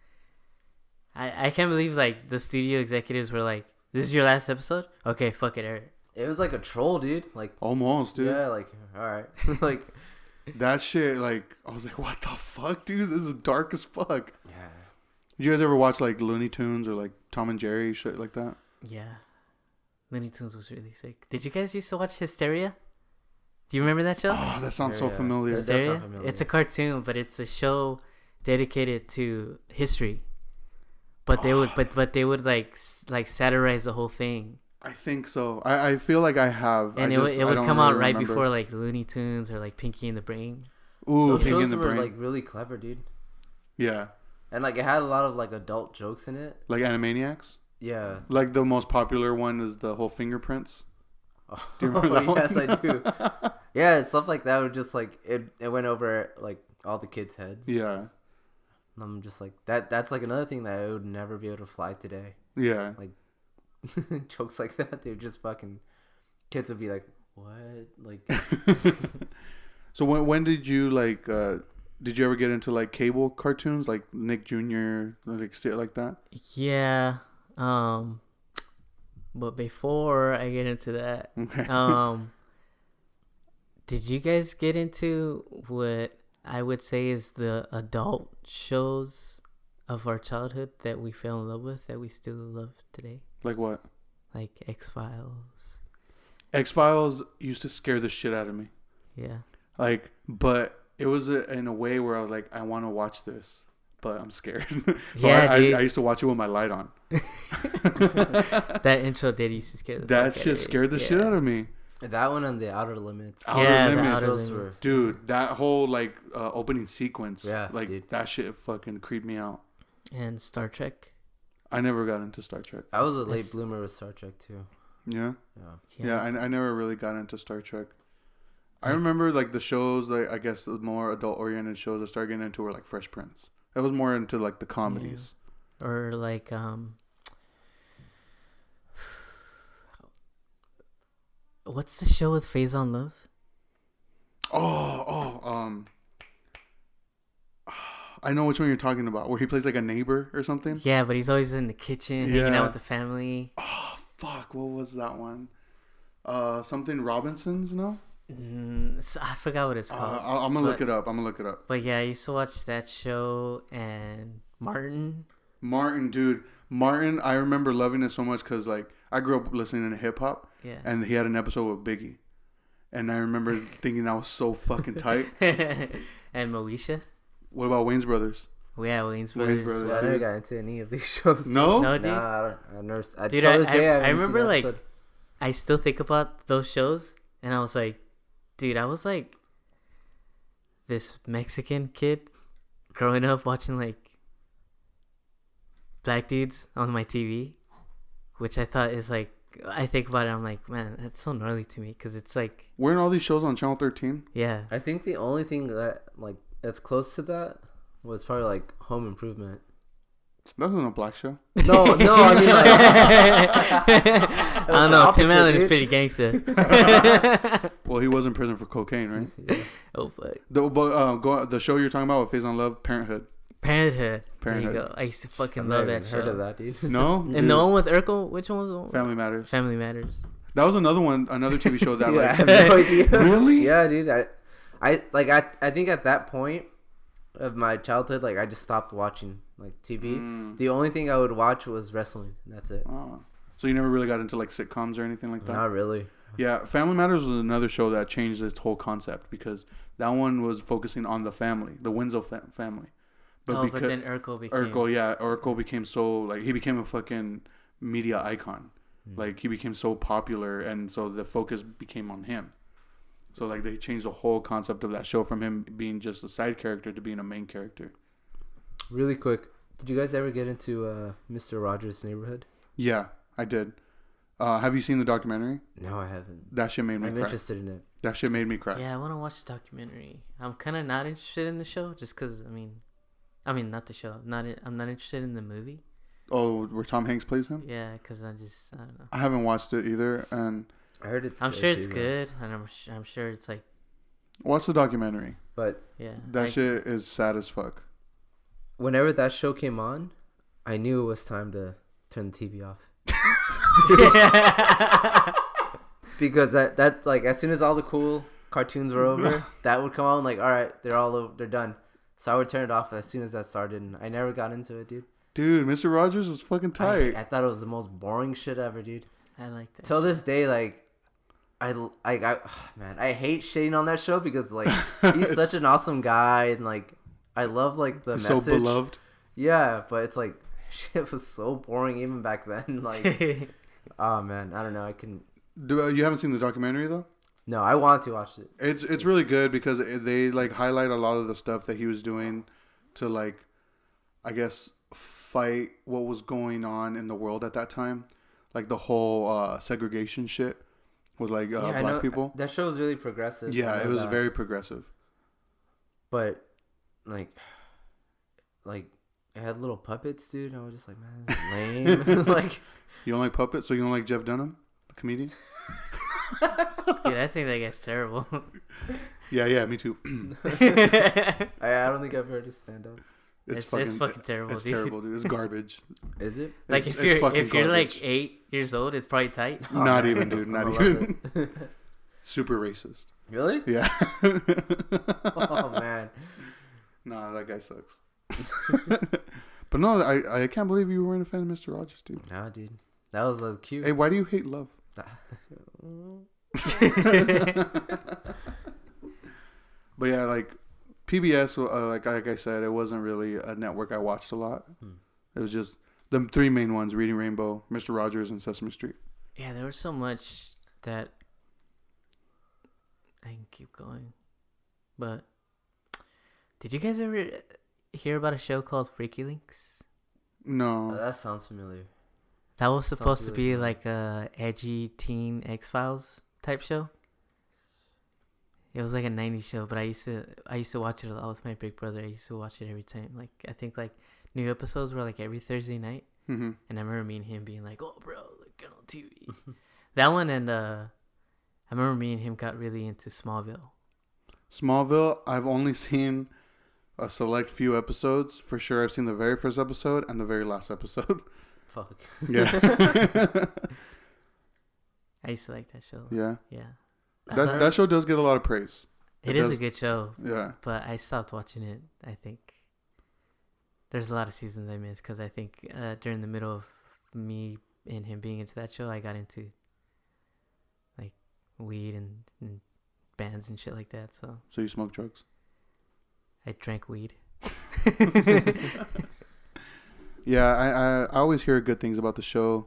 I can't believe like the studio executives were like, "This is your last episode? Okay, fuck it, air it." It was like a troll, dude. Like almost, dude. Yeah, like all right, like that shit. Like I was like, "What the fuck, dude? This is dark as fuck." Yeah. Did you guys ever watch like Looney Tunes or like Tom and Jerry shit like that? Yeah, Looney Tunes was really sick. Did you guys used to watch Hysteria? Do you remember that show? Oh, that sounds so familiar. Hysteria? It's a cartoon, but it's a show dedicated to history. But they would, but they would like satirize the whole thing. I think so. I feel like I have. And it would come out right before like Looney Tunes or like Pinky and the Brain. Ooh, those Pinky shows and the were Brain. like really clever, dude. Yeah. And like it had a lot of like adult jokes in it. Like Animaniacs. Yeah. Like the most popular one is the whole fingerprints. Oh, do you remember that one? Yes, I do. Yeah, stuff like that would just like it went over like all the kids' heads. Yeah. And I'm just like that's like another thing that I would never be able to fly today. Yeah. Like jokes like that, they would just fucking kids would be like, "What?" Like So when did you like did you ever get into like cable cartoons like Nick Jr. like shit like that? Yeah. But before I get into that, Okay. Did you guys get into what I would say is the adult shows of our childhood that we fell in love with that we still love today? Like what? Like X-Files. X-Files used to scare the shit out of me. Yeah. Like, but it was in a way where I was like, I want to watch this, but I'm scared. So Yeah, I dude. I used to watch it with my light on. That intro did used to scare the That fuck shit scared the shit out of me. that one and the Outer Limits. Outer Limits. The Outer Those Limits. Dude, that whole like opening sequence, Yeah, like dude. that shit fucking creeped me out. And Star Trek. I never got into Star Trek. I was a late bloomer with Star Trek too. Yeah, Yeah. I never really got into Star Trek. I remember like the shows, like I guess the more adult oriented shows I started getting into were like Fresh Prince. I was more into like the comedies. Or like what's the show with Faison Love? I know which one you're talking about, where he plays like a neighbor or something. Yeah, but he's always in the kitchen hanging Yeah. out with the family. Oh fuck, what was that one? Something Robinsons, no? So I forgot what it's called. I'm gonna look it up. But yeah, I used to watch that show and Martin. Martin, dude, Martin. I remember loving it so much because like I grew up listening to hip hop, Yeah. and he had an episode with Biggie, and I remember thinking that was so fucking tight. And Moesha. What about Wayne's Brothers? Yeah, Wayne's Wayne's Brothers. Brothers. Yeah, I never got into any of these shows. No? No, dude. Nah, I never. Dude, till this I day, haven't remember, seen an like, episode. I still think about those shows, and I was like, dude, I was like this Mexican kid growing up watching like black dudes on my TV, which I thought is like, I think about it, I'm like, man, that's so gnarly to me, because it's like, Weren't all these shows on Channel 13? yeah. I think the only thing that that's close to that was probably like Home Improvement. That wasn't a black show. No, I mean like I don't know. Tim opposite, Allen is dude. pretty gangster. Well, he was in prison for cocaine, right? yeah. Oh, fuck. The show you're talking about with Phase on Love, Parenthood. Parenthood. There you Parenthood. go. I used to fucking I've love never that even show. heard of that, dude. No? And Dude, the one with Urkel, which one was the one? Family Matters. Family Matters. That was another TV show that Dude, I like have no idea. Really? Yeah, dude. I think at that point of my childhood, like I just stopped watching like TV. Mm. The only thing I would watch was wrestling. And that's it. Oh. So you never really got into like sitcoms or anything like that? Not really. Yeah, Family Matters was another show that changed its whole concept because that one was focusing on the family, the Winslow family. But then Urkel became... Urkel became so like he became a fucking media icon. Like he became so popular, and so the focus became on him. So like they changed the whole concept of that show from him being just a side character to being a main character. Really quick, did you guys ever get into Mr. Rogers' Neighborhood? Yeah, I did. Have you seen the documentary? No, I haven't. That shit made me I'm cry. interested in it. That shit made me cry. Yeah, I want to watch the documentary. I'm kind of not interested in the show just because, I mean, not the show. I'm not interested in the movie. Oh, where Tom Hanks plays him? Yeah, because I don't know. I haven't watched it either, and I heard it's. I'm good sure it's too, good, and I'm sure it's like, watch the documentary. But yeah. That shit is sad as fuck. whenever that show came on, I knew it was time to turn the TV off. Because that like as soon as all the cool cartoons were over, that would come on. Like, all right, they're done. So I would turn it off as soon as that started, and I never got into it, dude. Dude, Mr. Rogers was fucking tight. I thought it was the most boring shit ever, dude. I like that. Till this day, like, man, I hate shitting on that show because like he's such an awesome guy, and like I love like the So message. beloved. Yeah, but it's like shit was so boring even back then. Like, oh man, I don't know. I can. You haven't seen the documentary though? No, I want to watch it. It's really good because they like highlight a lot of the stuff that he was doing to like, I guess, fight what was going on in the world at that time, like the whole segregation shit with like I black know, people. That show was really progressive. I Yeah, know it was that. very progressive. But like it had little puppets, dude. I was just like, man, this is lame. Like, You don't like puppets, so you don't like Jeff Dunham, the comedian? Dude, I think that guy's terrible. Yeah, me too. I don't think I've heard his stand up. It's fucking terrible, It's dude. terrible, dude. It's garbage. Is it? Like It's if fucking you're like garbage. 8 years old, it's probably tight. Oh, Not man. even, dude. Not I'm gonna love even. it. Super racist. Really? Yeah. Oh man. Nah, that guy sucks. But no, I can't believe you weren't a fan of Mr. Rogers, dude. Nah, dude. That was cute. Hey, why do you hate love? But yeah, like PBS, like I said, it wasn't really a network I watched a lot. It was just the three main ones: Reading Rainbow, Mr. Rogers, and Sesame Street. Yeah, there was so much that I can keep going. But did you guys ever hear about a show called Freaky Links? No. That sounds familiar. That was supposed to Sounds be really like a edgy teen X-Files type show. It was like a 90s show, but I used to watch it a lot with my big brother. I used to watch it every time. Like I think like new episodes were like every Thursday night. Mm-hmm. And I remember me and him being like, "Oh, bro, look, get on TV." That one, and I remember me and him got really into Smallville. Smallville, I've only seen a select few episodes. For sure, I've seen the very first episode and the very last episode. Fuck. Yeah. I used to like that show. Yeah. Yeah. That show does get a lot of praise. It is a good show, Yeah. but I stopped watching it. I think there's a lot of seasons I missed because I think during the middle of me and him being into that show, I got into like weed and bands and shit like that. So So you smoke drugs? I drank weed. Yeah, I always hear good things about the show.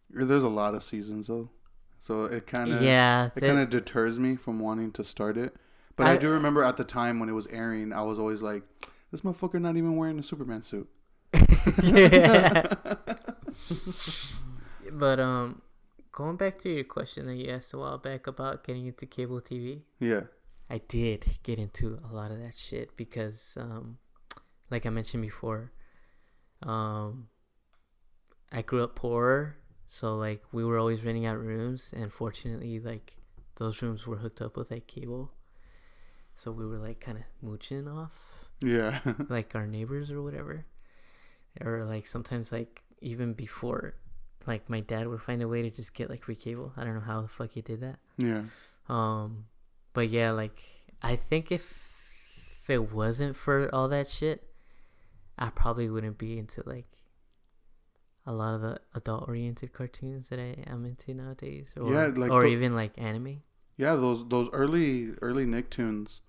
There's a lot of seasons though, so it kind of deters me from wanting to start it. But I do remember at the time when it was airing, I was always like, "This motherfucker not even wearing a Superman suit." Yeah. But going back to your question that you asked a while back about getting into cable TV. Yeah. I did get into a lot of that shit because, like I mentioned before, I grew up poor, so like we were always renting out rooms, and fortunately, like those rooms were hooked up with like cable, so we were like kind of mooching off, Yeah. like our neighbors or whatever, or like sometimes like even before, like my dad would find a way to just get like free cable. I don't know how the fuck he did that. Yeah. But yeah, like I think if it wasn't for all that shit, I probably wouldn't be into like a lot of the adult-oriented cartoons that I am into nowadays, or Yeah, like even like anime. Yeah, those early Nicktoons,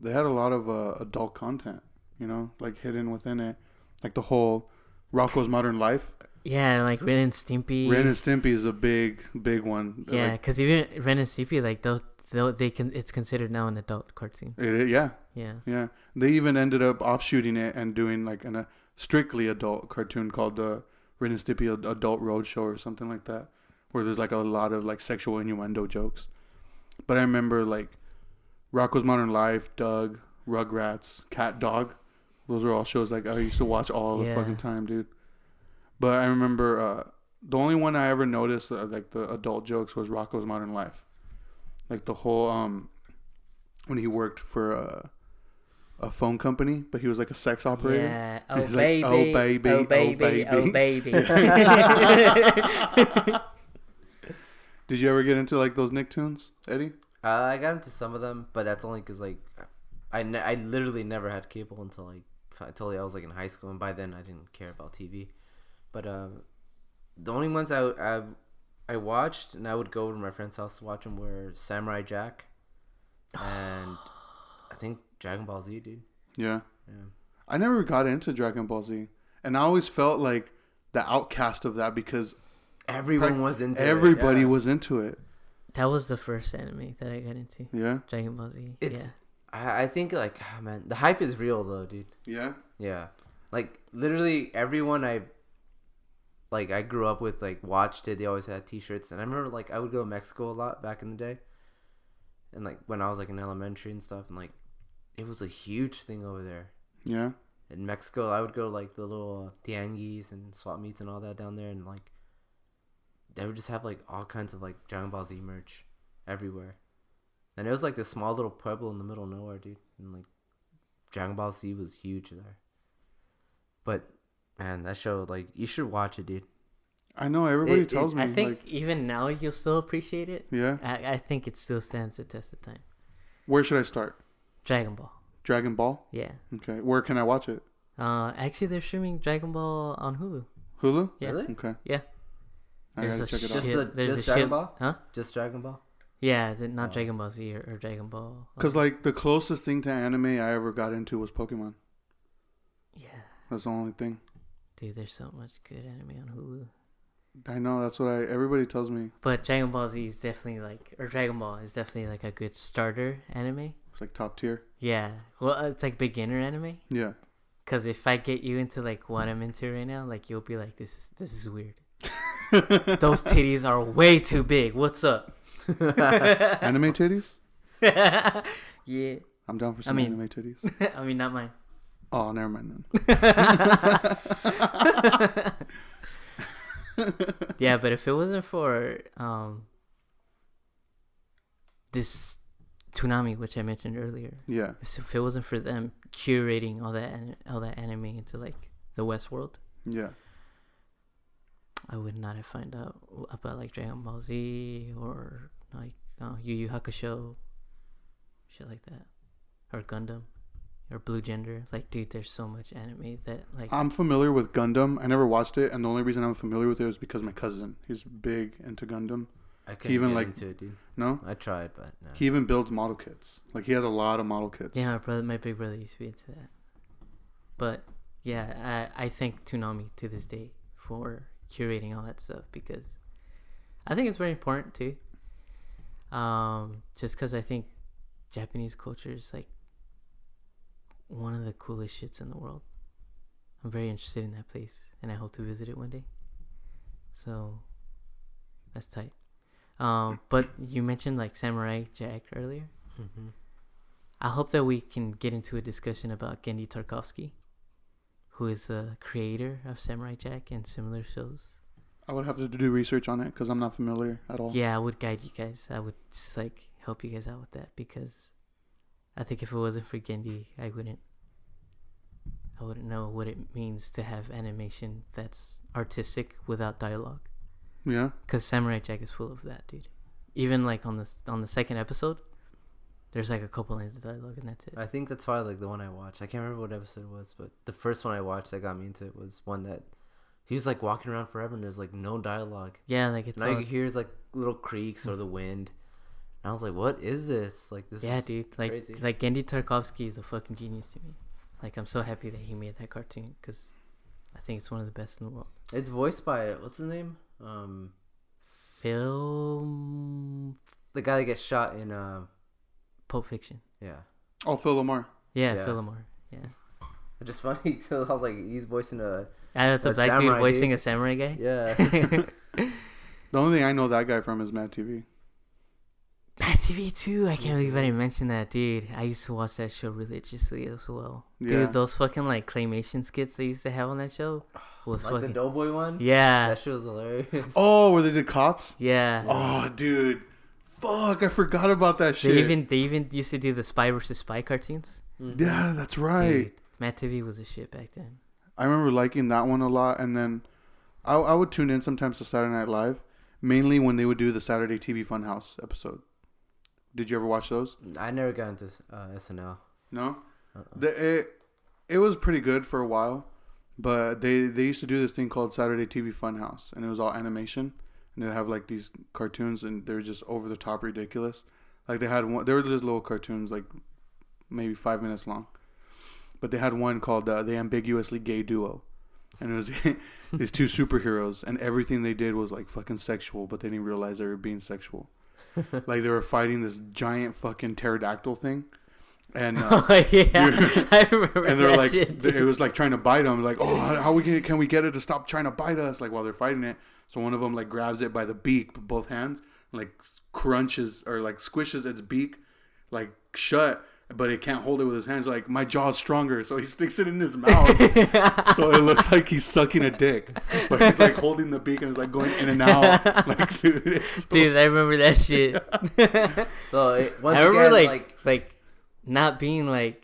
they had a lot of adult content, you know, like hidden within it, like the whole Rocko's Modern Life. Yeah, like Ren and Stimpy. Ren and Stimpy is a big one. Yeah, because even Ren and Stimpy, like it's considered now an adult cartoon. Yeah. Yeah. They even ended up offshooting it and doing like a strictly adult cartoon called the Ren and Stimpy Adult Roadshow or something like that, where there's like a lot of like sexual innuendo jokes. But I remember like Rocko's Modern Life, Doug, Rugrats, Cat Dog. Those are all shows like I used to watch all the fucking time, dude. But I remember the only one I ever noticed like the adult jokes was Rocko's Modern Life. Like the whole when he worked for a phone company, but he was like a sex operator. Yeah. Oh baby, baby. Oh baby. Oh baby. Oh baby. Did you ever get into like those Nicktoons, Eddie? I got into some of them, but that's only because like I literally never had cable until I was like in high school, and by then I didn't care about TV. But the only ones I watched, and I would go over to my friend's house to watch them, were Samurai Jack, and I think Dragon Ball Z, dude. Yeah. I never got into Dragon Ball Z, and I always felt like the outcast of that because everyone was into everybody it. Yeah. was into it. That was the first anime that I got into. Yeah. Dragon Ball Z. I think like, man, the hype is real though, dude. Yeah. Yeah. Like literally everyone I grew up with like watched it. They always had t-shirts, and I remember like I would go to Mexico a lot back in the day, and like when I was like in elementary and stuff, and like it was a huge thing over there. Yeah. In Mexico, I would go like the little tianguis and swap meets and all that down there, and like they would just have like all kinds of like Dragon Ball Z merch everywhere, and it was like this small little pueblo in the middle of nowhere, dude, and like Dragon Ball Z was huge there. But man, that show, like, you should watch it, dude. I know everybody tells me. I think like, even now you'll still appreciate it. Yeah. I think it still stands the test of time. Where should I start? Dragon Ball. Dragon Ball? Yeah. Okay. Where can I watch it? Actually, they're streaming Dragon Ball on Hulu. Hulu? Yeah. Really? Okay. Yeah. I gotta check it out. Just Dragon Ball? Huh? Just Dragon Ball? Yeah, not Dragon Ball Z or Dragon Ball. Because like the closest thing to anime I ever got into was Pokemon. Yeah. That's the only thing. Dude, there's so much good anime on Hulu. I know, that's what everybody tells me. But Dragon Ball Z is definitely like, or Dragon Ball is definitely like a good starter anime. It's like top tier. Yeah. Well, it's like beginner anime. Yeah. Because if I get you into like what I'm into right now, like you'll be like, this is weird. Those titties are way too big. What's up? Anime titties? Yeah. I'm down for some anime titties. I mean, not mine. Oh, never mind then. Yeah, but if it wasn't for this Toonami, which I mentioned earlier, yeah, if it wasn't for them curating all that anime into like the West world, yeah, I would not have found out about like Dragon Ball Z or like Yu Yu Hakusho, shit like that, or Gundam. Or Blue Gender. Like, dude, there's so much anime that, like... I'm familiar with Gundam. I never watched it, and the only reason I'm familiar with it is because my cousin. He's big into Gundam. I couldn't get into it, dude. No? I tried, but no. He even builds model kits. Like, he has a lot of model kits. Yeah, my big brother used to be into that. But yeah, I thank Toonami to this day for curating all that stuff because I think it's very important too. Just because I think Japanese culture is like one of the coolest shits in the world. I'm very interested in that place, and I hope to visit it one day. So that's tight. But you mentioned like Samurai Jack earlier. Mm-hmm. I hope that we can get into a discussion about Gendy Tarkovsky, who is a creator of Samurai Jack and similar shows. I would have to do research on it because I'm not familiar at all. Yeah, I would guide you guys. I would just like help you guys out with that because I think if it wasn't for Gendy, I wouldn't know what it means to have animation that's artistic without dialogue. Yeah. Because Samurai Jack is full of that, dude. Even like on the second episode, there's like a couple lines of dialogue and that's it. I think that's why like the one I watched. I can't remember what episode it was, but the first one I watched that got me into it was one that he was like walking around forever and there's like no dialogue. Yeah, like it's and all all... you hear is like little creaks or the wind. And I was like, what is this? Like this is dude. Like crazy. like Gendy Tarkovsky is a fucking genius to me. Like I'm so happy that he made that cartoon because I think it's one of the best in the world. It's voiced by what's his name? Film The guy that gets shot in Pulp Fiction. yeah. Oh, Phil Lamar. Yeah, Yeah. Phil Lamar. Yeah. It's just funny because I was like, he's voicing a That's a A black dude samurai, voicing dude. a samurai guy. yeah. The only thing I know that guy from is Mad TV. Mad TV too. I can't believe I didn't mention that, dude. I used to watch that show religiously as well. Yeah. Dude, those fucking like claymation skits they used to have on that show was like the fucking Doughboy one. yeah, That shit was hilarious. Oh, where they did cops? yeah. Oh, dude. Fuck, I forgot about that shit. They even used to do the Spy versus Spy cartoons. Mhm. Yeah, that's right. Dude, Mad TV was a shit back then. I remember liking that one a lot, and then I would tune in sometimes to Saturday Night Live, mainly when they would do the Saturday TV Funhouse episode. Did you ever watch those? I never got into SNL. No? Uh-uh. It was pretty good for a while, but they used to do this thing called Saturday TV Funhouse, and it was all animation, and they'd have like these cartoons, and they were just over the top ridiculous. Like they were just little cartoons, like maybe 5 minutes long, but they had one called the Ambiguously Gay Duo, and it was these two superheroes, and everything they did was like fucking sexual, but they didn't realize they were being sexual. Like they were fighting this giant fucking pterodactyl thing, and Oh yeah, dude, I remember and they're that like, shit, it was like trying to bite them. Like, oh, how can we get it to stop trying to bite us? Like while they're fighting it, so one of them like grabs it by the beak, with both hands, and, like crunches or like squishes its beak, like shut, but it can't hold it with his hands. Like my jaw's stronger, so he sticks it in his mouth, so it looks like he's sucking a dick, but he's like holding the beak and it's like going in and out. Like, dude, it's so... Dude, I remember that shit. So once I remember again, like not being like,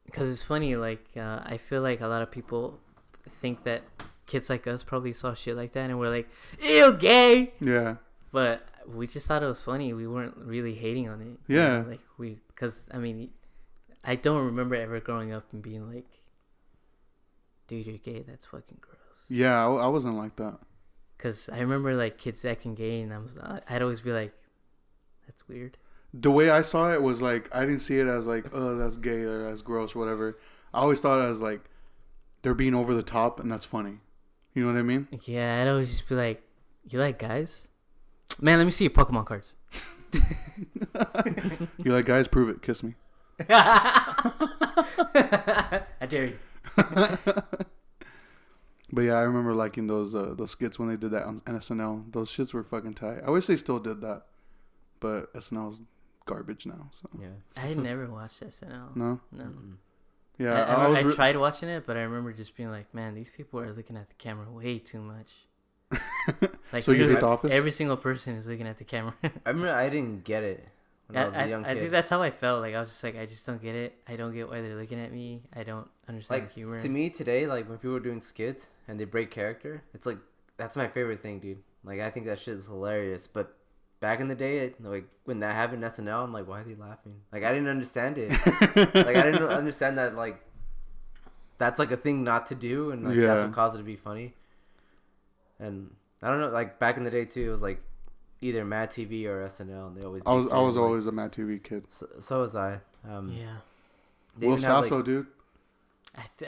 because it's funny. Like I feel like a lot of people think that kids like us probably saw shit like that and we're like, ew, gay. Yeah. But we just thought it was funny. We weren't really hating on it. Yeah. Like because I mean, I don't remember ever growing up and being like, dude, you're gay. That's fucking gross. Yeah, I wasn't like that. Because I remember like kids acting gay, and I'd always be like, that's weird. The way I saw it was like, I didn't see it as like, oh, that's gay or that's gross or whatever. I always thought it as like, they're being over the top and that's funny. You know what I mean? Yeah, I'd always just be like, you like guys? Man, let me see your Pokemon cards. You like guys? Prove it. Kiss me. I dare you. But yeah, I remember liking those skits when they did that on SNL. Those shits were fucking tight. I wish they still did that, but SNL's garbage now. So yeah. I had never watched SNL. no, No. Mm-mm. yeah, I tried watching it, but I remember just being like, man, these people are looking at the camera way too much. Like, So you hate literally The Office? every single person is looking at the camera. I remember I didn't get it when I was a young I kid. think that's how I felt. Like I was just like, I just don't get it. I don't get why they're looking at me. I don't understand Like the humor. to me today, like when people are doing skits and they break character, it's like that's my favorite thing, dude. Like I think that shit is hilarious. But back in the day, like when that happened in SNL, I'm like, why are they laughing? Like I didn't understand it. Like I didn't understand that like that's like a thing not to do, and like that's Yeah. what caused it to be funny. And I don't know, like back in the day too, it was like either Mad TV or SNL, and they always. I was make fun of, like- always a Mad TV kid. So was I. yeah. They Will even have, Sasso, like, dude.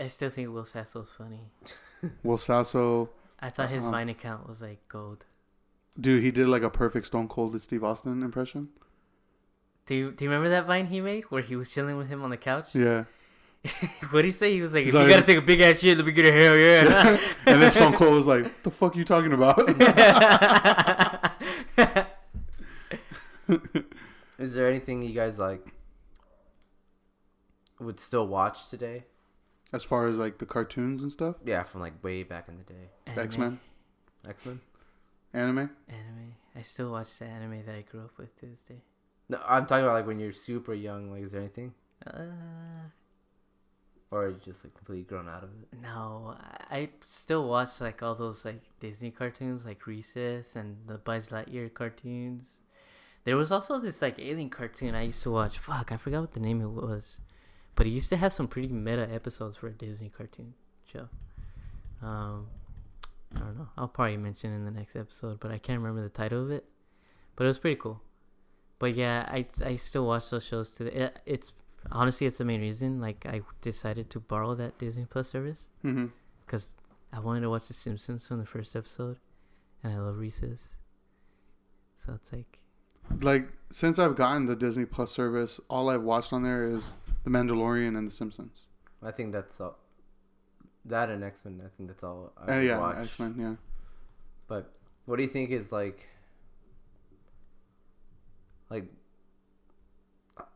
I still think Will Sasso's funny. Will Sasso, I thought his Vine account was like gold. dude, he did like a perfect Stone Cold Steve Austin impression. Do you remember that Vine he made where he was chilling with him on the couch? Yeah. What did he say? He was like, He's if you like- gotta take a big ass shit, let me get a hell yeah. And then Stone Cold was like, "What the fuck are you talking about?" Is there anything you guys like would still watch today? As far as like the cartoons and stuff, Yeah, from like way back in the day. Anime. X-Men, X-Men? anime. Anime. I still watch the anime that I grew up with to this day. No, I'm talking about like when you're super young. Like, is there anything? Or are you just like completely grown out of it? No, I still watch like all those like Disney cartoons like Recess and the Buzz Lightyear cartoons. There was also this like alien cartoon I used to watch. Fuck, I forgot what the name it was. But it used to have some pretty meta episodes for a Disney cartoon show. I don't know. I'll probably mention in the next episode, but I can't remember the title of it. But it was pretty cool. But yeah, I still watch those shows today. It's honestly, it's the main reason. Like, I decided to borrow that Disney Plus service Mm-hmm. because I wanted to watch The Simpsons from the first episode, and I love Reese's. So it's Like since I've gotten the Disney Plus service, all I've watched on there is The Mandalorian and The Simpsons. I think that's all. That and X-Men. I think that's all I would Yeah, watch. X-Men. Yeah. But what do you think is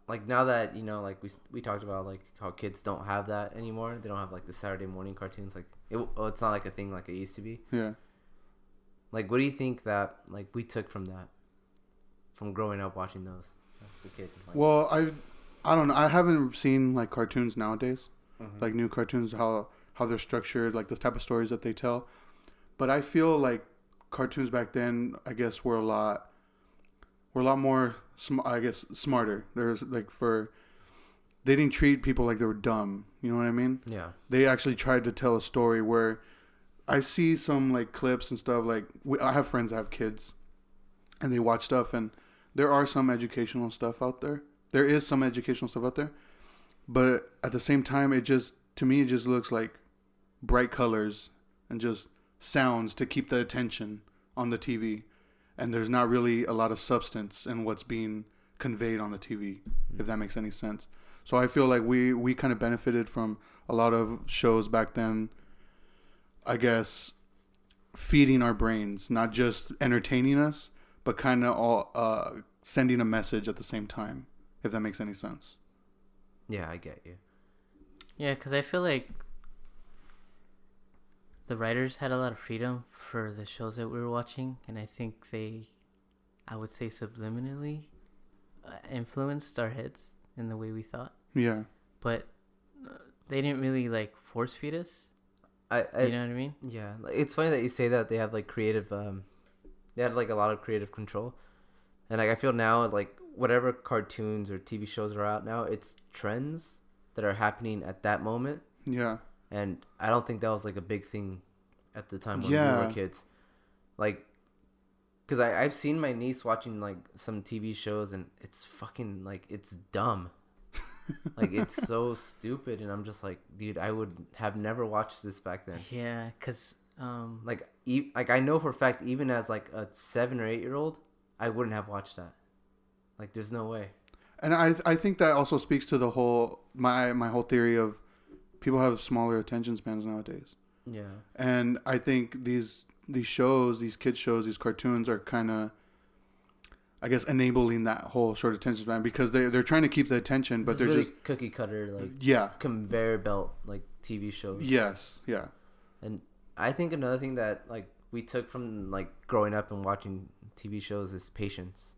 like now that you know, like we talked about like how kids don't have that anymore. They don't have like the Saturday morning cartoons. Like it's not like a thing like it used to be. Yeah. Like, what do you think that like we took from that, from growing up watching those as a kid? Like, Well, I don't know. I haven't seen like cartoons nowadays, mhm. like new cartoons, how they're structured, like the type of stories that they tell. But I feel like cartoons back then, I guess, were a lot more, smarter. There's like they didn't treat people like they were dumb. You know what I mean? Yeah. They actually tried to tell a story where I see some like clips and stuff. Like I have friends that have kids, and they watch stuff, and there are some educational stuff out there. There is some educational stuff out there, but at the same time, to me it just looks like bright colors and just sounds to keep the attention on the TV, and there's not really a lot of substance in what's being conveyed on the TV, if that makes any sense. So I feel like we kind of benefited from a lot of shows back then, I guess, feeding our brains, not just entertaining us, but kind of all sending a message at the same time, if that makes any sense. Yeah, I get you. yeah, because I feel like the writers had a lot of freedom for the shows that we were watching, and I think I would say subliminally influenced our heads in the way we thought. Yeah. But they didn't really like force feed us. I You know what I mean? Yeah, like, it's funny that you say that they have like creative, they had like a lot of creative control, and like I feel now like whatever cartoons or TV shows are out now, it's trends that are happening at that moment, Yeah. and I don't think that was like a big thing at the time when Yeah. we were kids, like, because I've seen my niece watching like some TV shows and it's fucking like it's dumb. Like it's so stupid, and I'm just like, dude, I would have never watched this back then. Yeah, because Like, like I know for a fact, even as like a 7 or 8-year-old, I wouldn't have watched that. Like, there's no way. And I think that also speaks to the whole my whole theory of people have smaller attention spans nowadays. Yeah. And I think these shows, these kids shows, these cartoons are kind of, I guess, enabling that whole short attention span because they're trying to keep the attention, but It's they're really just cookie cutter, like yeah. conveyor belt, like TV shows. Yes. Yeah. And I think another thing that like we took from like growing up and watching TV shows is patience.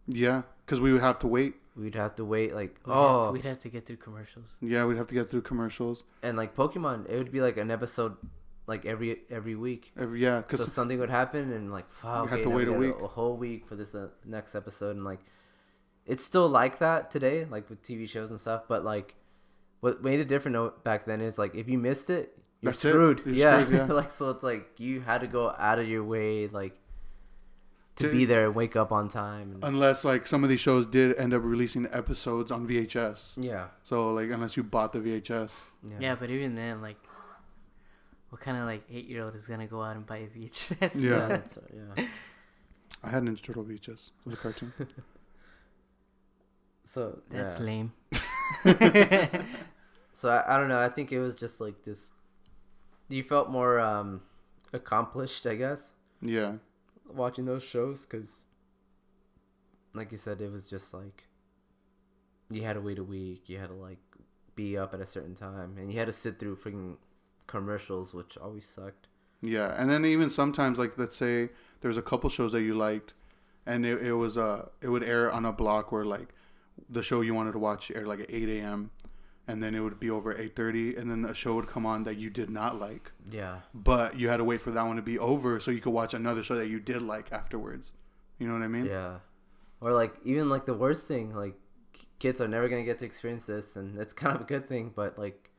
Yeah. Because we would have to wait. We'd have to wait, like we'd have to get through commercials. Yeah, we'd have to get through commercials. and like Pokemon, it would be like an episode, like every week. Yeah, So because something would happen, and like, fuck, You have okay, to now wait we a got week. a whole week for this next episode, and like, it's still like that today, like with TV shows and stuff. But like, what made it different back then is like, if you missed it, you're That's it. screwed. You're Yeah, screwed, yeah. like so, it's like you had to go out of your way, like, to be there and wake up on time. And, Unless like some of these shows did end up releasing episodes on VHS. yeah. So like unless you bought the VHS. Yeah, but even then, like, what kind of like 8-year-old is gonna go out and buy a VHS? Yeah. That's, yeah. I had Ninja Turtle VHS. It was a cartoon. So That's yeah. lame. So I don't know. I think it was just like this. You felt more accomplished, I guess, Yeah. watching those shows because, like you said, it was just like you had to wait a week. You had to like be up at a certain time, and you had to sit through freaking commercials, which always sucked. Yeah, and then even sometimes, like, let's say there was a couple shows that you liked, and it would air on a block where like the show you wanted to watch aired like at 8 a.m. and then it would be over at 8:30, and then a show would come on that you did not like, Yeah. but you had to wait for that one to be over so you could watch another show that you did like afterwards. You know what I mean? Yeah. Or like even like the worst thing, like kids are never gonna get to experience this, and it's kind of a good thing. But like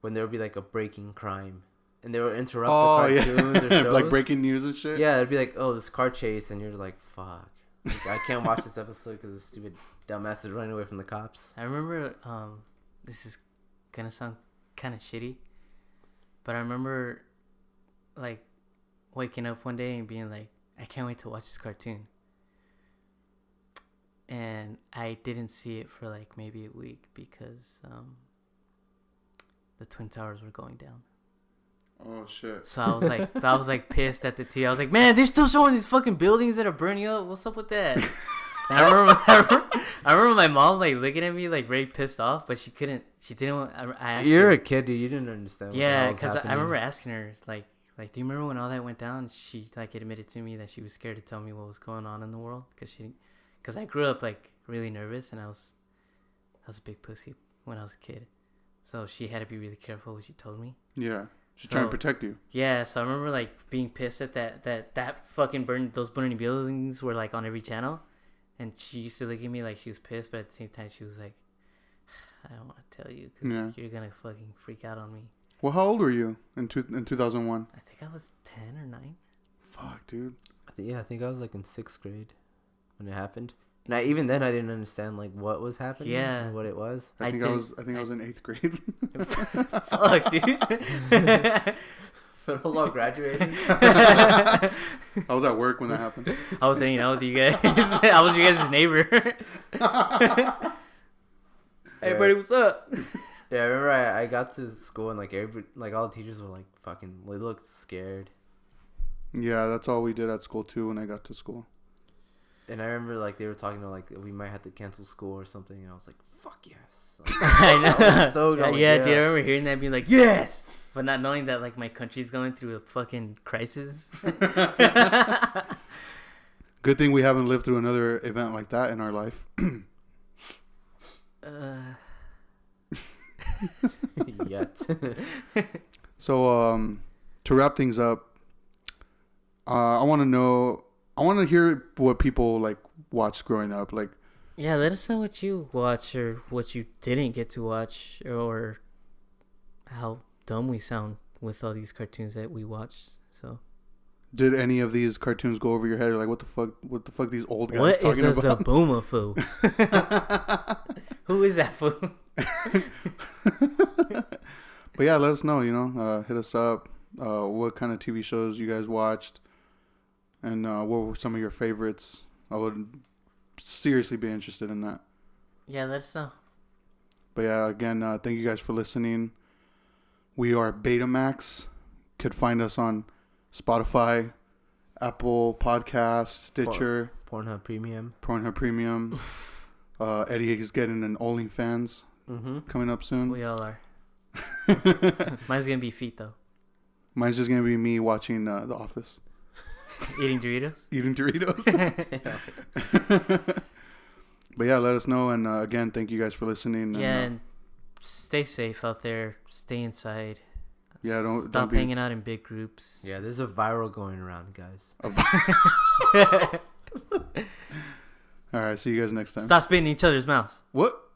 when there would be like a breaking crime, and they would interrupt the cartoons or shows, like breaking news and shit. Yeah, it'd be like, oh, this car chase, and you're like, fuck, like, I can't watch this episode because this stupid dumbass is running away from the cops. I remember, this is gonna sound kind of shitty, but I remember, like, waking up one day and being like, I can't wait to watch this cartoon. And I didn't see it for like maybe a week because the Twin Towers were going down. Oh shit. So I was like pissed at the TV. I was like, man, they're still showing these fucking buildings that are burning up. What's up with that? And I remember my mom like looking at me like very pissed off, but she didn't. I asked You're her, a kid, dude. You didn't understand. yeah, because I remember asking her like, do you remember when all that went down? She like admitted to me that she was scared to tell me what was going on in the world because I grew up like really nervous and I was a big pussy when I was a kid, so she had to be really careful what she told me. Yeah. She's trying to protect you. Yeah, so I remember like being pissed at that fucking those burning buildings were like on every channel, and she used to look at me like she was pissed, but at the same time she was like, I don't want to tell you because you're gonna fucking freak out on me. Well, how old were you in 2001? I think I was 10 or 9. Fuck, dude. I think I was like in 6th grade when it happened. And even then I didn't understand like what was happening. Yeah. And what it was. I think I was in 8th grade. Fuck, dude. But hold on, graduating. I was at work when that happened. I was hanging out with you guys. I was your guys' neighbor. Hey, buddy, what's up? Yeah, I remember I got to school and like all the teachers were like fucking, they looked scared. Yeah, that's all we did at school too when I got to school. And I remember like they were talking about like we might have to cancel school or something, and I was like, fuck yes. I know. I was so going, yeah, dude, I remember hearing that being like, yes! But not knowing that like my country's going through a fucking crisis. Good thing we haven't lived through another event like that in our life. Yet. So, to wrap things up, I want to hear what people like watched growing up. Like, yeah, let us know what you watch or what you didn't get to watch, or how dumb we sound with all these cartoons that we watched. So, did any of these cartoons go over your head? Or like, what the fuck these old guys what talking is a about? Zabuma fool? Who is that fool? But yeah, let us know. Hit us up. What kind of TV shows you guys watched, and what were some of your favorites? I would seriously be interested in that. Yeah, let us know. But yeah, again, thank you guys for listening. We are Betamax. Could find us on Spotify, Apple Podcasts, Stitcher, Pornhub Premium. Eddie is getting an OnlyFans coming up soon. We all are. Mine's gonna be feet though. Mine's just gonna be me watching The Office, Eating Doritos. eating Doritos. But yeah, let us know, and again, thank you guys for listening. Yeah, and stay safe out there. Stay inside. Yeah, Stop don't be hanging out in big groups. Yeah, there's a viral going around, guys. All right, see you guys next time. Stop spitting in each other's mouths. What?